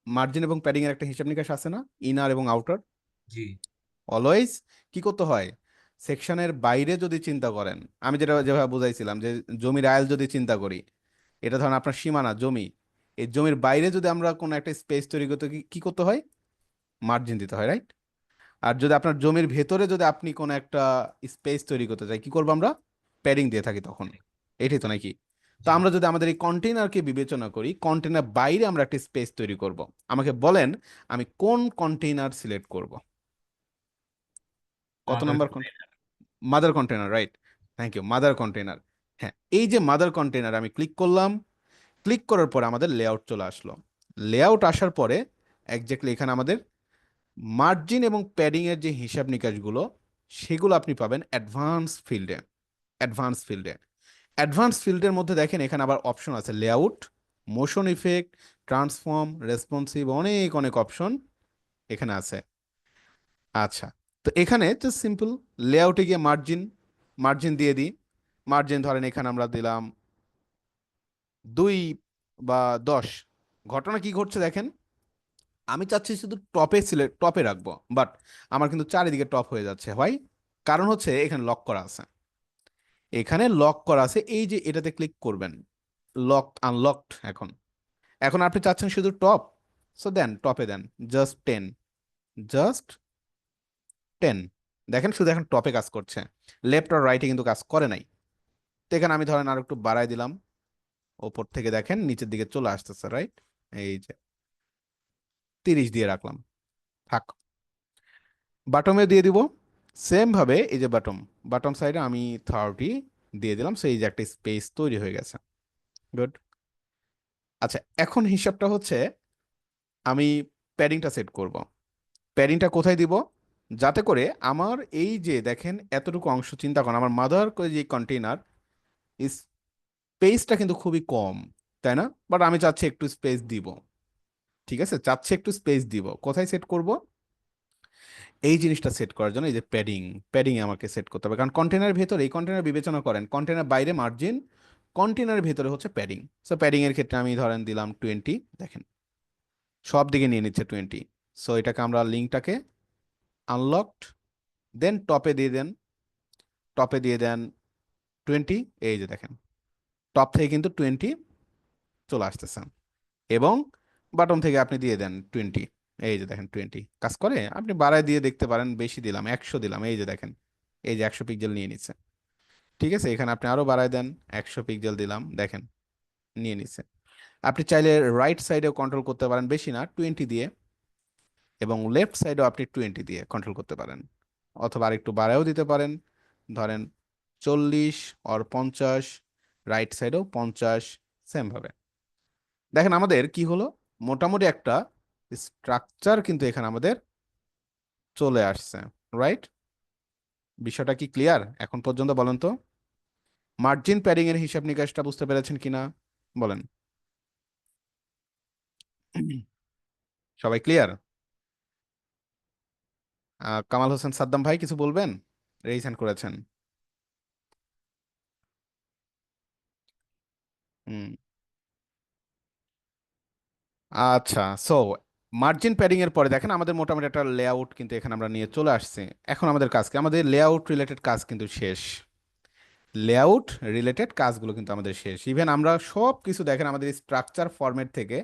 মার্জিন এবং প্যাডিং এর একটা হিসাব নিকাশ আছে না, ইনার এবং আউটার? জি অলওয়েজ কি করতে হয়? সেকশনের বাইরে যদি চিন্তা করেন, আমি যেটা যেভাবে বুঝাইছিলাম, যে জমির আয়ল যদি চিন্তা করি, এটা ধরেন আপনার সীমানা জমি, এই জমির বাইরে যদি আমরা কোনো একটা স্পেস তৈরি করতে, কি কি করতে হয়? মার্জিন দিতে হয়, রাইট? আর যদি আপনার জমির ভেতরে যদি আপনি কোনো একটা স্পেস তৈরি করতে চাই, কি করবো আমরা? প্যাডিং দিয়ে থাকি তখন। এটাই তো নাকি? তো জি আমরা যদি আমাদের এই কন্টেইনারকে বিবেচনা করি, কন্টেইনার বাইরে আমরা একটা স্পেস তৈরি করব, আমাকে বলেন আমি কোন কন্টেইনার সিলেক্ট করব? কত mother number? Mother container, right. Thank you, mother container. হ্যাঁ, এই যে মাদার কন্টেনার আমি ক্লিক করলাম, ক্লিক করার পরে আমাদের লেআউট চলে আসলো। লেআউট আসার পরে একজাক্টলি এখানে আমাদের মার্জিন এবং প্যাডিং এর যে হিসাব নিকাশগুলো, সেগুলো আপনি পাবেন অ্যাডভান্স ফিল্ডে। অ্যাডভান্স ফিল্ডে, অ্যাডভান্স ফিল্ডের মধ্যে দেখেন এখানে আবার অপশন আছে, layout, motion effect, transform, responsive, অনেক অনেক অপশন এখানে আছে। আচ্ছা, তো এখানে জাস্ট সিম্পল লেআউটে গিয়ে মার্জিন, মার্জিন দিয়ে দিই। মার্জিন ধরেন এখানে আমরা দিলাম 2 বা 10। ঘটনা কি ঘটছে দেখেন, আমি চাচ্ছি শুধু টপে সিলেক্ট, টপে রাখবো, বাট আমার কিন্তু চারিদিকে টপ হয়ে যাচ্ছে। হয় কারণ হচ্ছে এখানে লক করা আছে। এখানে লক করা আছে, এই যে এটাতে ক্লিক করবেন, লক আনলকড। এখন এখন আপনি চাচ্ছেন শুধু টপ, সো দেন টপে দেন, জাস্ট 10, জাস্ট 10। দেখেন শুধু এখন টপে কাজ করছে, লেফট আর রাইটে কিন্তু কাজ করে নাই। তো এখানে আমি ধরেন আর একটু বাড়াই দিলাম, ওপর থেকে দেখেন নিচের দিকে চলে আসতেছে, রাইট? এই যে 30 দিয়ে রাখলাম, থাক। বাটমে দিয়ে দিব সেম ভাবে, এই যে বাটম, বাটম সাইডে আমি 30 দিয়ে দিলাম, সেই যে একটা স্পেস তৈরি হয়ে গেছে। গুড। আচ্ছা, এখন হিসাবটা হচ্ছে আমি প্যাডিংটা সেট করব। প্যাডিংটা কোথায় দিব? যাতে করে আমার এই যে দেখেন এতটুকু অংশ, চিন্তা করেন আমার মাদার যে কন্টেইনার, স্পেসটা কিন্তু খুবই কম, তাই না? বাট আমি চাচ্ছি একটু স্পেস দিব। ঠিক আছে, চাচ্ছি একটু স্পেস দিব, কোথায় সেট করব? এই জিনিসটা সেট করার জন্য এই যে প্যাডিং, প্যাডিং আমাকে সেট করতে হবে, কারণ কন্টেনার ভেতরে, এই কন্টেনার বিবেচনা করেন, কন্টেনার বাইরে মার্জিন, কন্টেনারের ভেতরে হচ্ছে প্যাডিং। সো প্যাডিং এর ক্ষেত্রে আমি ধরেন দিলাম 20, দেখেন সব দিকে নিয়ে নিচ্ছে 20। সো এটাকে আমরা লিঙ্কটাকে আনলকড, দেন টপে দিয়ে দেন, টপে দিয়ে দেন 20। এই যে দেখেন টপ থেকে কিন্তু 20 চলে আসতেছে, এবং বাটন থেকে আপনি দিয়ে দেন 20। এই যে দেখেন 20 কাজ করে। আপনি বাড়ায় দিয়ে দেখতে পারেন, বেশি দিলাম 100 দিলাম, এই যে দেখেন এই যে 100 পিক্সেল নিয়ে নিচ্ছে। ঠিক আছে, এখানে আপনি আরো বাড়ায় দেন, 100 পিক্সেল দিলাম, দেখেন নিয়ে নিচ্ছে। আপনি চাইলে রাইট সাইডেও কন্ট্রোল করতে পারেন, বেশি না 20 দিয়ে, এবং লেফট সাইডেও আপনি 20 দিয়ে কন্ট্রোল করতে পারেন, অথবা আরেকটু বাড়ায়ও দিতে পারেন, ধরেন 40 অর 50, রাইট সাইডেও 50, সেম ভাবে। দেখেন আমাদের কি হলো, মোটামুটি একটা স্ট্রাকচার কিন্তু এখানে আমাদের চলে আসছে, রাইট? বিষয়টা কি ক্লিয়ার এখন পর্যন্ত, বলেন তো? মার্জিন প্যাডিং এর হিসাব নিকাশটা বুঝতে পেরেছেন কিনা বলেন? সবাই ক্লিয়ার? কামাল হোসেন সাদ্দাম ভাই কিছু বলবেন? রেইজ হ্যান্ড করেছেন। হুম, আচ্ছা। সো মার্জিন প্যাডিং এর পরে দেখেন আমাদের মোটামুটি একটা লেআউট কিন্তু এখানে আমরা নিয়ে চলে আসছি। এখন আমাদের কাজ কি? আমাদের লেআউট রিলেটেড কাজ কিন্তু শেষ। লেআউট রিলেটেড কাজগুলো কিন্তু আমাদের শেষ। ইভেন আমরা সব কিছু দেখেন আমাদের স্ট্রাকচার ফরম্যাট থেকে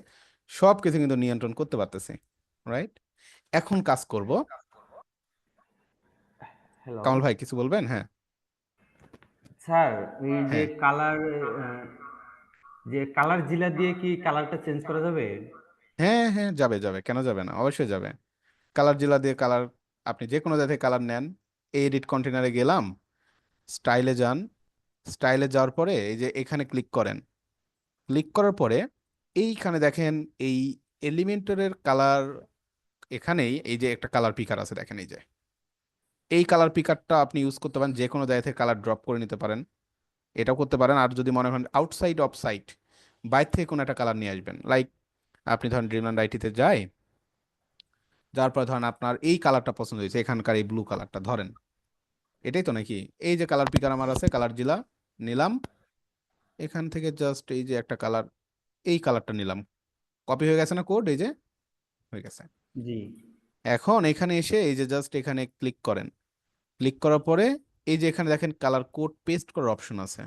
সব কিছু কিন্তু নিয়ন্ত্রণ করতে পারতেছি, রাইট? এখন কাজ করব। হ্যালো কামাল ভাই কিছু বলবেন? হ্যাঁ, স্যার, এই যে হ্যাঁ, কালার জিলা দিয়ে কি কালারটা চেঞ্জ করা যাবে? হ্যাঁ, হ্যাঁ, যাবে যাবে, কেন যাবে না, অবশ্যই যাবে। কালার জেলা দিয়ে কালার, আপনি যে কোনো জায়গায় কালার নেন, এডিট কন্টেনারে গেলাম, স্টাইলে যান, স্টাইলে যাওয়ার পরে এই যে এখানে ক্লিক করেন, ক্লিক করার পরে এইখানে দেখেন এই এলিমেন্টরের কালার, এখানেই এই যে একটা কালার পিকার আছে, দেখেন এই যে এই কালার পিকারটা আপনি ইউজ করতে পারেন, যে কোনো জায়গা থেকে কালার ড্রপ করে নিতে পারেন, এটাও করতে পারেন। আর যদি মনে করেন আউটসাইড অফ সাইট, বাইরে থেকে কোনো একটা কালার নিয়ে আসবেন, লাইক আপনি ধরেন ড্রিমল্যান্ড আইটিতে যাই, যার পরে ধরেন আপনার এই কালারটা পছন্দ হয়েছে, এখানকার এই ব্লু কালারটা ধরেন, এটাই তো নাকি? এই যে কালার পিকার আমার আছে, কালার জিলা নিলাম, এখান থেকে জাস্ট এই যে একটা কালার, এই কালারটা নিলাম, কপি হয়ে গেছে না কোড? এই যে হয়ে গেছে। জি। এখন এখানে এসে এই যে জাস্ট এখানে ক্লিক করেন, ক্লিক করার পরে এই যে এখানে দেখেন কালার কোড পেস্ট করার অপশন আছে,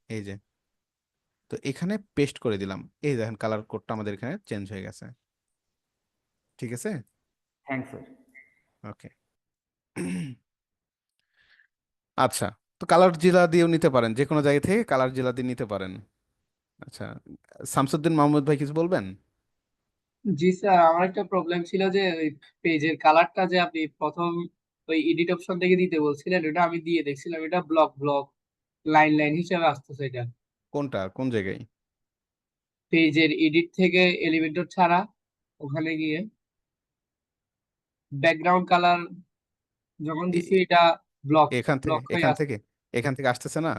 এই যে, তো এখানে পেস্ট করে দিলাম, এই দেখেন কালার কোডটা আমাদের এখানে চেঞ্জ হয়ে গেছে। ঠিক আছে, থ্যাংকস স্যার। ওকে। আচ্ছা, তো কালার জিলা দিয়েও নিতে পারেন, যে কোনো জায়গা থেকে কালার জিলা দিয়ে নিতে পারেন। আচ্ছা, শামসুদ্দিন মাহমুদ ভাই কিছু বলবেন? জি স্যার, আমার একটা প্রবলেম ছিল যে ওই পেজের কালারটা যে আপনি প্রথম ওই এডিট অপশন থেকে দিতে বলছিলেন, ওটা আমি দিয়ে দেখছিলাম, এটা ব্লক ব্লক লাইন লাইন হিসেবে আসতেছে। এটা কোনটা, কোন জায়গায়? পেজের এডিট থেকে এলিমেন্টর ছাড়া ওখানে গিয়ে ব্যাকগ্রাউন্ড কালার যখন এ- দিছি এটা ব্লক এখান থেকে, ব্লক হয়ে এখান আসছে। থেকে, এখান থেকে আসতেছে না?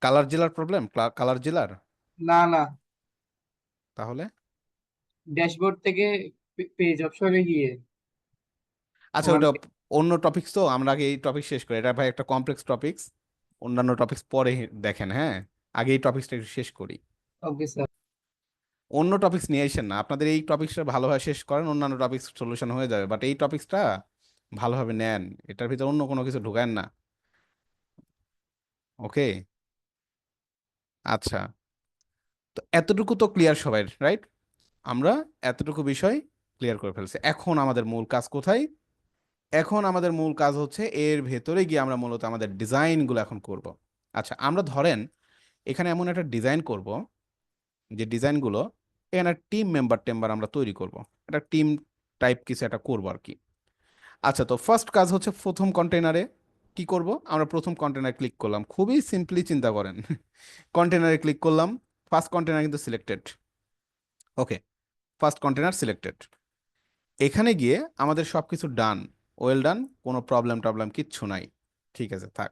কালার জেলার প্রবলেম, কালার জেলার? না না, তাহলে ড্যাশবোর্ড থেকে পেজ অপশনে গিয়ে আচ্ছা, ওখান ওটা থেকে। অন্য টপিকস, তো আমরা আগে এই টপিক শেষ করি, এটা ভাই একটা কমপ্লেক্স টপিকস, অন্যান্য টপিকস পরে দেখেন, হ্যাঁ? আগে এই টপিকসটা একটু শেষ করি। Okay sir. অন্য টপিকস নিয়ে আসেন না, আপনাদের এই টপিকসটা ভালোভাবে শেষ করেন, অন্যান্য টপিকস সলিউশন হয়ে যাবে, বাট এই টপিকসটা ভালোভাবে নেন, এটার ভিতরে অন্য কোনো কিছু ঢুকায়েন না। ওকে, আচ্ছা, তো এতটুকু তো ক্লিয়ার সবাই, রাইট? আমরা এতটুকু বিষয় ক্লিয়ার করে ফেলছি। এখন আমাদের মূল কাজ কোথায়? এখন আমাদের মূল কাজ হচ্ছে এর ভেতরে গিয়ে আমরা মূলত আমাদের ডিজাইনগুলো এখন করব। আচ্ছা, আমরা ধরেন এখানে এমন একটা ডিজাইন করব, যে ডিজাইনগুলো এখানে টিম মেম্বার টেম্বার আমরা তৈরি করব, একটা টিম টাইপ কিছু একটা করবো আর কি। আচ্ছা, তো ফার্স্ট কাজ হচ্ছে প্রথম কন্টেনারে কি করব? আমরা প্রথম কন্টেনারে ক্লিক করলাম, খুবই সিম্পলি চিন্তা করেন। কন্টেনারে ক্লিক করলাম, ফার্স্ট কন্টেনার কিন্তু সিলেক্টেড, ওকে, ফার্স্ট কন্টেনার সিলেক্টেড। এখানে গিয়ে আমাদের সবকিছু ডান, ওয়েল ডান, কোনো প্রবলেম টবলেম কিচ্ছু নাই, ঠিক আছে থাক।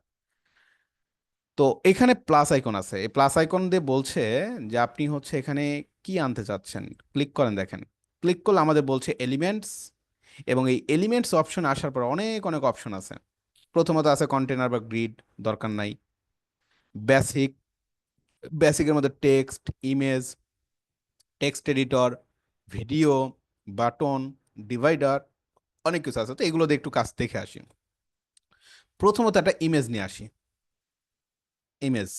তো এখানে প্লাস আইকন আছে, এই প্লাস আইকন দিয়ে বলছে যে আপনি হচ্ছে এখানে কি আনতে চাচ্ছেন। ক্লিক করেন, দেখেন ক্লিক করলে আমাদের বলছে এলিমেন্টস, এবং এই এলিমেন্টস অপশন আসার পর অনেক অনেক অপশন আছে। প্রথমত আছে কন্টেনার বা গ্রিড, দরকার নাই। বেসিক, বেসিকের মধ্যে text, image, text editor, video, button, divider, অনেক কিছু আছে। তো এগুলো দিয়ে একটু কাজ দেখে আসি। প্রথমত একটা ইমেজ নিয়ে আসি। ইমেজ,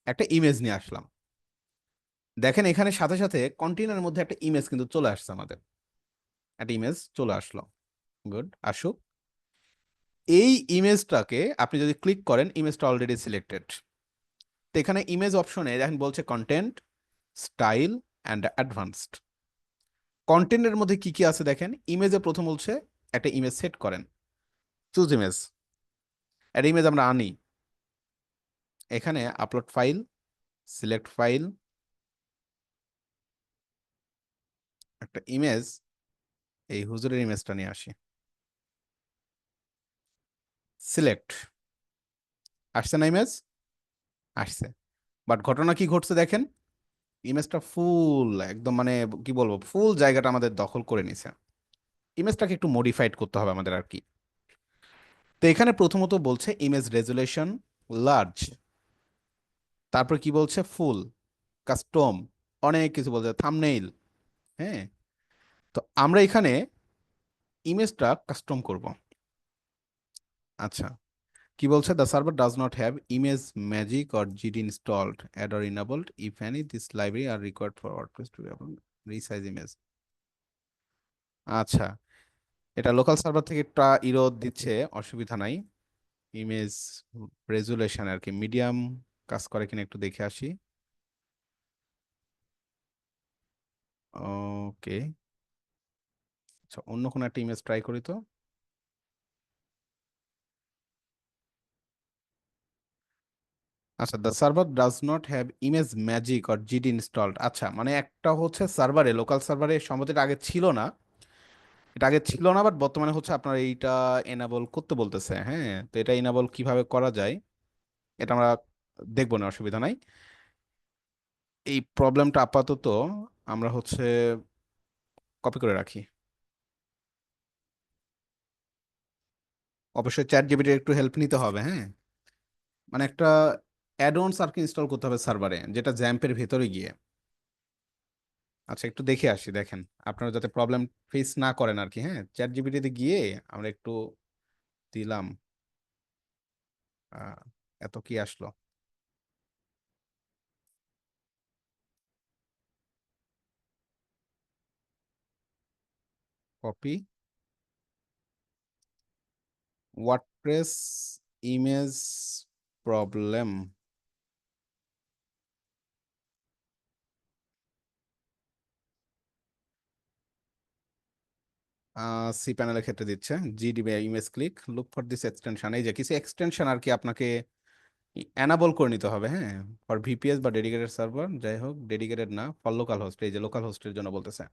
একটা ইমেজ নিয়ে আসলাম। দেখেন এখানে সাথে সাথে কন্টেনারের মধ্যে একটা ইমেজ কিন্তু চলে আসছে আমাদের, একটা ইমেজ চলে আসলো। গুড, আসুক। এই ইমেজটাকে আপনি যদি ক্লিক করেন, ইমেজটা অলরেডি সিলেক্টেড। তো এখানে ইমেজ অপশনে দেখেন বলছে কন্টেন্ট, স্টাইল অ্যান্ড অ্যাডভান্সড। কন্টেন্টের মধ্যে কি কি আছে দেখেন। ইমেজে প্রথম বলছে একটা ইমেজ সেট করেন, চুজ ইমেজ। একটা ইমেজ আমরা আনি, এখানে আপলোড ফাইল, সিলেক্ট ফাইল, একটা ইমেজ, এই হুজুরের ইমেজটা নিয়ে আসি, সিলেক্ট। আসছে না ইমেজ? আসছে। বাট ঘটনা কি ঘটছে দেখেন, ইমেজটা ফুল একদম, মানে কি বলবো, ফুল জায়গাটা আমাদের দখল করে নিছে। ইমেজটাকে একটু মডিফাইড করতে হবে আমাদের আর কি। তো এখানে প্রথমত বলছে ইমেজ রেজুলেশন লার্জ, তারপর কি বলছে ফুল, কাস্টম, অনেক কিছু বলছে, থাম্বনেইল। হ্যাঁ, তো আমরা এখানে ইমেজটা কাস্টম করব। আচ্ছা, কি বলছে, the server does not have ImageMagick or GD installed and or enabled, if any this library are required for WordPress to resize image. আচ্ছা, এটা লোকাল সার্ভার থেকে একটা ইরোর দিচ্ছে, অসুবিধা নাই। ইমেজ রেজুলেশন আর কি মিডিয়াম কাজ করে কিনা একটু দেখে আসি। ওকে, আচ্ছা অন্য কোনো একটা ইমেজ ট্রাই করি তো। আচ্ছা, the server does not have ImageMagick or GD installed. আচ্ছা, মানে একটা হচ্ছে সার্ভারে, লোকাল সার্ভারে সম্ভবত এটা আগে ছিল না। এটা আগে ছিল না, বাট বর্তমানে হচ্ছে আপনার এইটা এনাবল করতে বলতেছে। হ্যাঁ, তো এটা এনাবল কিভাবে করা যায় এটা আমরা দেখবো না, অসুবিধা নাই। এই প্রবলেমটা আপাতত আমরা হচ্ছে কপি করে রাখি। অবশ্যই চ্যাট জিপিটির একটু হেল্প নিতে হবে। হ্যাঁ, মানে একটা অ্যাডঅনস আর কি ইনস্টল করতে হবে সার্ভারে, যেটা জ্যাম্পের ভেতরে গিয়ে। আচ্ছা, একটু দেখে আসি, দেখেন আপনারা যাতে প্রবলেম ফেস না করেন আর কি। হ্যাঁ, চ্যাট জিপিটিতে গিয়ে আমরা একটু দিলাম, আহ, এত কি আসলো, copy WordPress image problem. C প্যানেলের ক্ষেত্রে দিচ্ছে GDB image click, look for this extension. এই যে কিছু এক্সটেনশন আর কি আপনাকে এনাবল করে নিতে হবে। হ্যাঁ, ফর ভিপিএস বা ডেডিকেটেড সার্ভার, যাই হোক ডেডিকেটেড না, ফর লোকাল হোস্ট, এই যে লোকাল হোস্টের জন্য বলতেছে।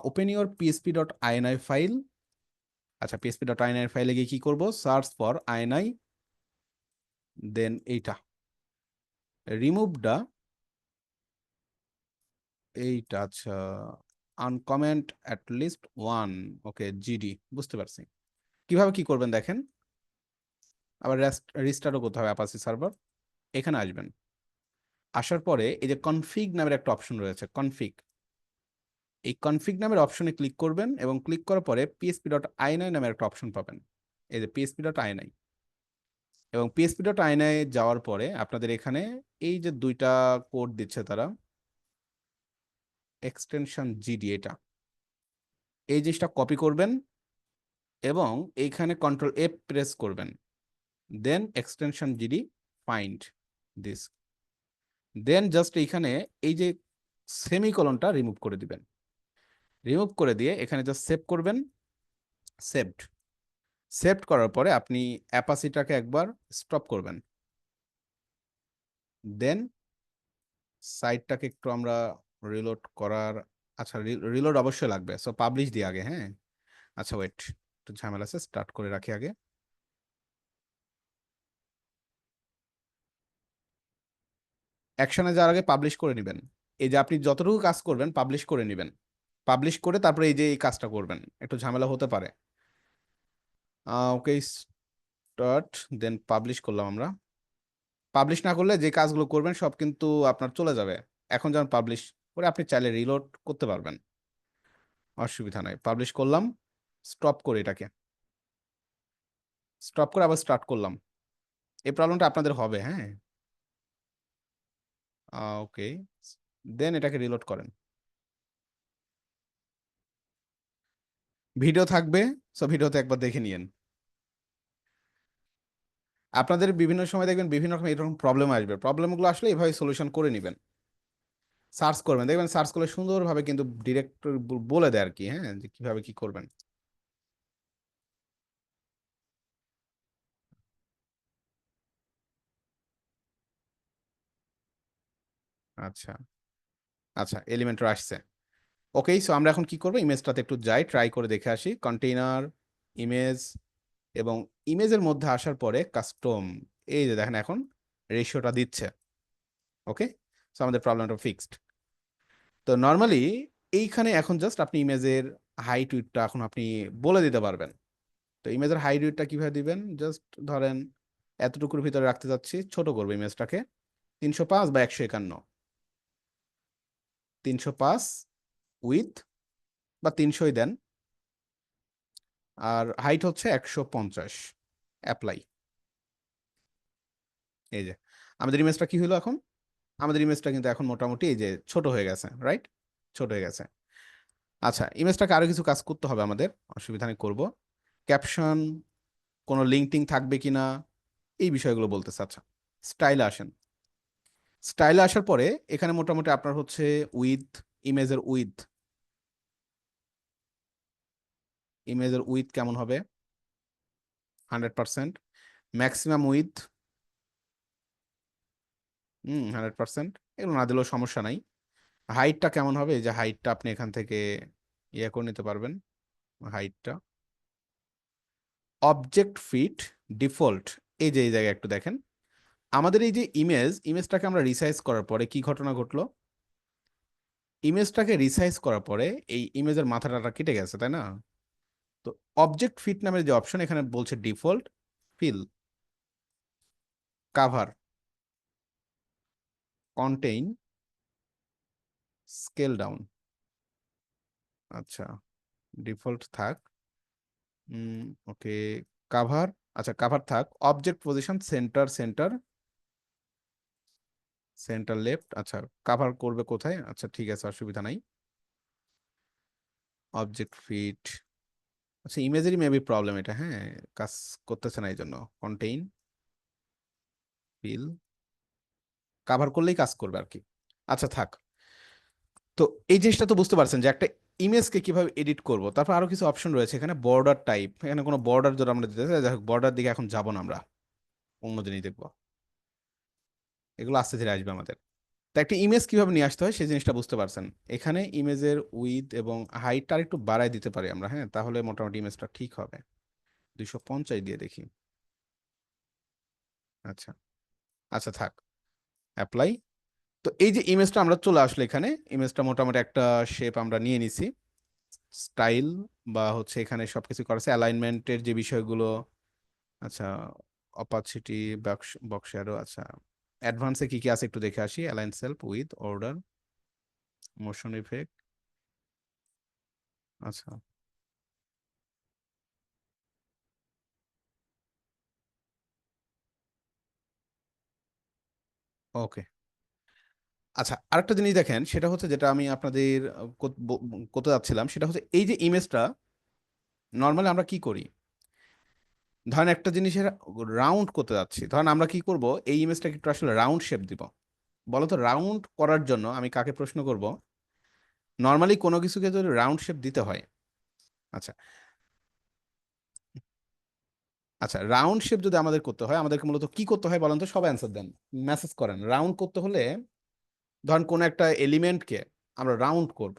Open your PSP dot INI file. আচ্ছা, পিএসপি ডট আইএনআই ফাইলে গিয়ে কি করবো, সার্চ ফর আইএনআই, দেন এইটা রিমুভ দা, এইটা আচ্ছা uncomment at least one. Okay, GD, বুঝতে পারছি। কিভাবে কি করবেন দেখেন। আবার রিস্টার্টও করতে হবে অ্যাপাচি সার্ভার। এখানে আসবেন, আসার পরে এই যে কনফিগ নামের একটা অপশন রয়েছে, কনফিগ, এই কনফিগ নামের অপশনে ক্লিক করবেন এবং ক্লিক করার পরে পিএসপি ডট আইএনআই নামের একটা অপশন পাবেন, এই যে পিএসপি ডট আইএনআই। এবং পিএসপি ডট আইএনআই যাওয়ার পরে আপনাদের এখানে এই যে দুইটা কোড দিচ্ছে তারা, এক্সটেনশন জিডি, এটা এই জিনিসটা কপি করবেন এবং এইখানে কন্ট্রোল এফ প্রেস করবেন, then extension GD find this, then just এইখানে এই যে সেমিকোলনটা রিমুভ করে দিবেন। রিমুভ করে দিয়ে এখানে জাস্ট সেভ করবেন, সেভড। সেভড করার পরে আপনি অ্যাপাসিটাকে একবার স্টপ করবেন, দেন সাইটটাকে একটু আমরা রিলোড করার, আচ্ছা রিলোড অবশ্যই লাগবে, সো পাবলিশ দিয়ে আগে। হ্যাঁ, আচ্ছা ওয়েট, একটু ঝামেলা আছে, স্টার্ট করে রাখি আগে। অ্যাকশনে যাওয়ার আগে পাবলিশ করে নেবেন। এই যে আপনি যতটুকু কাজ করবেন পাবলিশ করে নেবেন, পাবলিশ করে তারপরে এই যে এই কাজটা করবেন, একটু ঝামেলা হতে পারে। ওকে, স্টার্ট, দেন পাবলিশ করলাম আমরা। পাবলিশ না করলে যে কাজগুলো করবেন সব কিন্তু আপনার চলে যাবে। এখন যেমন পাবলিশ করে আপনি চাইলে রিলোড করতে পারবেন, অসুবিধা নাই। পাবলিশ করলাম, স্টপ করে এটাকে, স্টপ করে আবার স্টার্ট করলাম। এই প্রবলেমটা আপনাদের হবে, হ্যাঁ। ওকে, দেন এটাকে রিলোড করেন। ভিডিও থাকবে, সো ভিডিওতে একবার দেখে নিয়েন। আপনাদের বিভিন্ন সময় দেখবেন বিভিন্ন রকম এরকম প্রবলেম আসবে, প্রবলেমগুলো আসলে এভাবে সলিউশন করে নেবেন। সার্চ করবেন, দেখবেন সার্চ করলে সুন্দরভাবে কিন্তু ডিরেক্ট বলে দেয় আর কি, হ্যাঁ, যে কিভাবে কি করবেন। আচ্ছা আচ্ছা, এলিমেন্টর আসছে। ওকে, সো আমরা এখন কি করবো, ইমেজটাতে একটু যাই, ট্রাই করে দেখে আসি। কন্টেইনার, ইমেজ, এবং ইমেজের মধ্যে আসার পরে কাস্টম, এই যে দেখেন এখন রেশিওটা দিচ্ছে। ওকে, সো আমাদের প্রবলেমটা ফিক্সড। তো নর্মালি এইখানে এখন জাস্ট আপনি ইমেজের হাইট উইডটা এখন আপনি বলে দিতে পারবেন। তো ইমেজের হাইট উইডটা কিভাবে দিবেন, জাস্ট ধরেন এতটুকুর ভিতরে রাখতে যাচ্ছি, ছোট করবো ইমেজটাকে, 305 বা 151, 305 উইথ, বা 300ই দেন, আর হাইট হচ্ছে 150, অ্যাপ্লাই। এই যে আমাদের ইমেজটা কি হলো এখন, আমাদের ইমেজটা কিন্তু এখন মোটামুটি এই যে ছোট হয়ে গেছে, রাইট, ছোট হয়ে গেছে। আচ্ছা, ইমেজটাকে আরো কিছু কাজ করতে হবে আমাদের, অসুবিধা নেই, করবো। ক্যাপশন, কোনো লিঙ্ক টিঙ্ক থাকবে কিনা, এই বিষয়গুলো বলতেছে। আচ্ছা, স্টাইলে আসেন। স্টাইলে আসার পরে এখানে মোটামুটি আপনার হচ্ছে উইথ, ইমেজের উইথ, ইমেজের উইথ কেমন হবে, 100%। ম্যাক্সিমাম উইথ 100%, এগুলো না দিলেও সমস্যা নাই। হাইটটা কেমন হবে, এই যে হাইটটা আপনি এখান থেকে ইয়ে করে নিতে পারবেন, হাইটটা। অবজেক্ট ফিট ডিফল্ট, এই যে এই জায়গায় একটু দেখেন, আমাদের এই যে ইমেজটাকে আমরা রিসাইজ করার পরে কি ঘটনা ঘটলো, ইমেজটাকে রিসাইজ করার পরে এই ইমেজের মাথাটা কেটে গেছে, তাই না? তো অবজেক্ট ফিট নামের যে অপশন এখানে বলছে default, fill, cover, contain, scale down. আচ্ছা, ডিফল্ট থাক, ওকে, কাভার, আচ্ছা কাভার থাক, object position centre, centre, centre left. আচ্ছা, কাভার করবে কোথায়, আচ্ছা ঠিক আছে, অসুবিধা নাই। অবজেক্ট ফিট, আচ্ছা ইমেজেরই মেবি প্রবলেম এটা, হ্যাঁ, কাজ করতেছে না এই জন্য। কন্টেইন, ফিল, কাভার করলেই কাজ করবে আর কি। আচ্ছা থাক। তো এই জিনিসটা তো বুঝতে পারছেন যে একটা ইমেজকে কিভাবে এডিট করব। তারপর আরো কিছু অপশন রয়েছে এখানে, বর্ডার টাইপ, এখানে কোনো বর্ডার যদি আমরা দিতে চাই, যাই হোক বর্ডার দিকে এখন যাব না আমরা, অন্য জিনিস দেখবো, এগুলো আস্তে ধীরে আসবে আমাদের। তো একটা ইমেজ কিভাবে নিয়ে আসতে হয় সেই জিনিসটা বুঝতে পারছেন। এখানে ইমেজের উইথ এবং হাইটটা একটু বাড়ায় দিতে পারি আমরা, হ্যাঁ, তাহলে মোটামুটি ইমেজটা ঠিক হবে। 250 দিয়ে দেখি। আচ্ছা আচ্ছা থাক, অ্যাপ্লাই। তো এই যে ইমেজটা আমরা চলে আসলো এখানে, ইমেজটা মোটামুটি একটা শেপ আমরা নিয়ে নিছি। স্টাইল বা হচ্ছে এখানে সবকিছু করা আছে, অ্যালাইনমেন্টের যে বিষয়গুলো, আচ্ছা অপাসিটি, বক্স বক্স শ্যাডো, আচ্ছা অ্যাডভান্সে কি কি আছে একটু দেখে আসি। Align self with order, motion effect, আচ্ছা ওকে। আচ্ছা, আরেকটা জিনিস দেখেন, সেটা হচ্ছে যেটা আমি আপনাদের করতে যাচ্ছিলাম, সেটা হচ্ছে এই যে ইমেজটা নর্মালি আমরা কি করি, ধরেন একটা জিনিসের রাউন্ড করতে যাচ্ছি, ধরেন আমরা কি করব, এই ইমেজটাকে একটু আসলে রাউন্ড শেপ দিব। বলতো রাউন্ড করার জন্য আমি কাকে প্রশ্ন করব, নর্মালি কোনো কিছুকে যদি রাউন্ড শেপ দিতে হয়, আচ্ছা আচ্ছা, রাউন্ড শেপ যদি আমাদের করতে হয়, আমাদেরকে মূলত কি করতে হয় বলেন তো, সব অ্যান্সার দেন, মেসেজ করেন। রাউন্ড করতে হলে ধরেন কোন একটা এলিমেন্টকে আমরা রাউন্ড করব,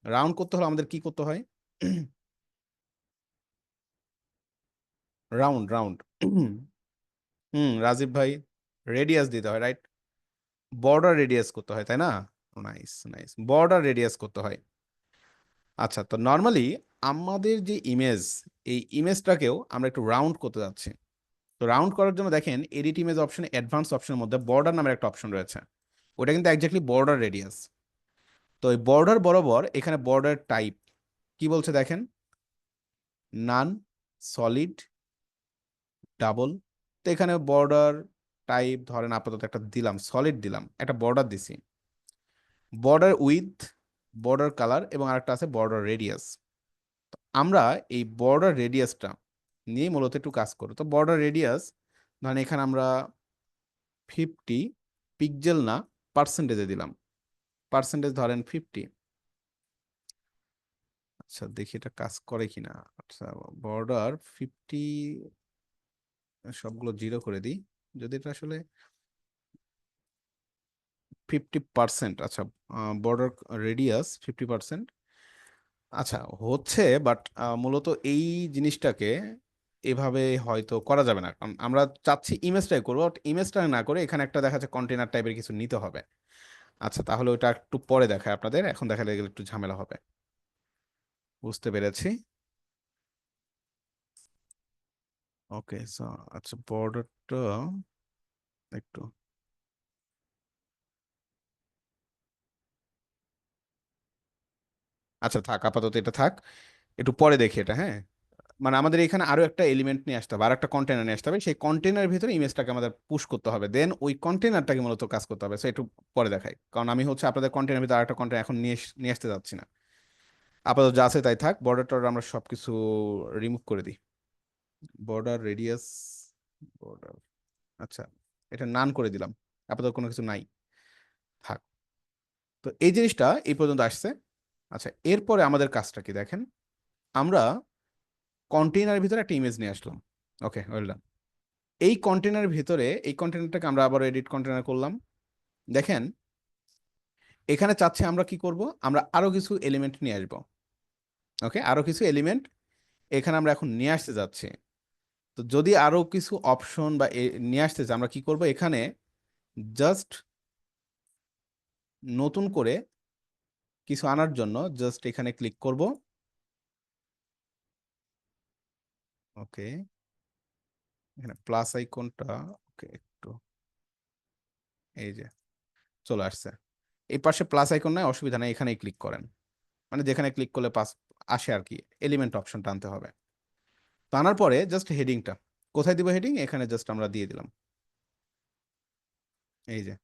রাউন্ড করতে হলে আমাদের কি করতে হয়, রাউন্ড রাউন্ড, রাজীব ভাই, রেডিয়াস দিতে হয়, রাইট। বর্ডার রেডিয়াস করতে হয়, তাই না? নাইস নাইস, বর্ডার রেডিয়াস করতে হয়। আচ্ছা, তো নর্মালি আমাদের যে ইমেজ, এই ইমেজটাকেও আমরা একটু রাউন্ড করতে যাচ্ছি। তো রাউন্ড করার জন্য দেখেন এডিট ইমেজ অপশনে অ্যাডভান্স অপশনের মধ্যে বর্ডার নামের একটা অপশন রয়েছে। ওটা কিন্তু একজাক্টলি বর্ডার রেডিয়াস। তো এই বর্ডার বরাবর এখানে বর্ডার টাইপ কি বলছে দেখেন, নান, সলিড, ডাবল। তো এখানে বর্ডার টাইপ ধরেন আপাতত একটা দিলাম, সলিড দিলাম, একটা বর্ডার দিছি, বর্ডার উইথ, বর্ডার কালার এবং আরেকটা আছে বর্ডার রেডিয়াস। আমরা এই বর্ডার রেডিয়াসটা নিয়ে মূলত একটু কাজ করব। তো বর্ডার রেডিয়াস ধরেন এখানে আমরা 50 পিক্সেল না পার্সেন্টেজে দিলাম, পার্সেন্টেজ ধরেন 50। আচ্ছা দেখি এটা কাজ করে কিনা। আচ্ছা, বর্ডার 50, সবগুলো জিরো করে দিই, যদি এটা আসলে 50%। আচ্ছা, বর্ডার রেডিয়াস 50%। আচ্ছা হচ্ছে, বাট মূলত এই জিনিসটাকে এভাবে হয়তো করা যাবে না, কারণ আমরা চাচ্ছি ইমেজটাই করবো, বাট ইমেজটা না করে এখানে একটা দেখা যাচ্ছে কন্টেনার টাইপের কিছু নিতে হবে। আচ্ছা তাহলে ওটা একটু পরে দেখায় আপনাদের, এখন দেখালে গেলে একটু ঝামেলা হবে। বুঝতে পেরেছি। ওকে, সো আচ্ছা বর্ডারটা একটু, আচ্ছা থাক, আপাতত এটা থাক, একটু পরে দেখি এটা। হ্যাঁ, মানে আমাদের এখানে আরো একটা এলিমেন্ট নিয়ে আসতে হবে, আর একটা কন্টেনার নিয়ে আসতে হবে, সেই কন্টেনারের ভিতরে ইমেজটাকে আমাদের পুশ করতে হবে, দেন ওই কন্টেনারটাকে মূলত কাজ করতে হবে। সো একটু পরে দেখাই, কারণ আমি হচ্ছে আপনাদের কন্টেনারের ভিতরে আরেকটা কন্টেনার এখন নিয়ে আসতে যাচ্ছি না। আপাতত যা আছে তাই থাক, বর্ডারটা আমরা সবকিছু রিমুভ করে দিই। বর্ডার রেডিয়াস, বর্ডার, আচ্ছা এটা নান করে দিলাম, আপাতত কোনো কিছু নাই, থাক। তো এই জিনিসটা এই পর্যন্ত আসছে। আচ্ছা এরপরে আমাদের কাজটা কি দেখেন, আমরা কন্টেইনারের ভিতরে একটা ইমেজ নিয়ে আসলাম। ওকে, ওয়েল ডান। এই কন্টেনারের ভিতরে এই কন্টেনারটাকে আমরা আবার এডিট কন্টেনার করলাম। দেখেন এখানে চাচ্ছে আমরা কি করব, আমরা আরো কিছু এলিমেন্ট নিয়ে আসব। ওকে, আরো কিছু এলিমেন্ট এখানে আমরা এখন নিয়ে আসতে যাচ্ছি। তো যদি আরো কিছু অপশন বা নিয়ে আসতে চাই, আমরা কি করব, এখানে জাস্ট নতুন করে কিছু আনার জন্য জাস্ট এখানে ক্লিক করব। ওকে, এখানে প্লাস আইকনটা, ওকে একটু, এই যে চলে আসছে। এই পাশে প্লাস আইকন নয়, অসুবিধা নেই, এখানেই ক্লিক করেন, মানে যেখানে ক্লিক করলে পাস আসে আর কি, এলিমেন্ট অপশন টানতে হবে। তো আনার পরে জাস্ট হেডিংটা কোথায় দিব, হেডিং এখানে জাস্ট আমরা দিয়ে দিলাম, এই যে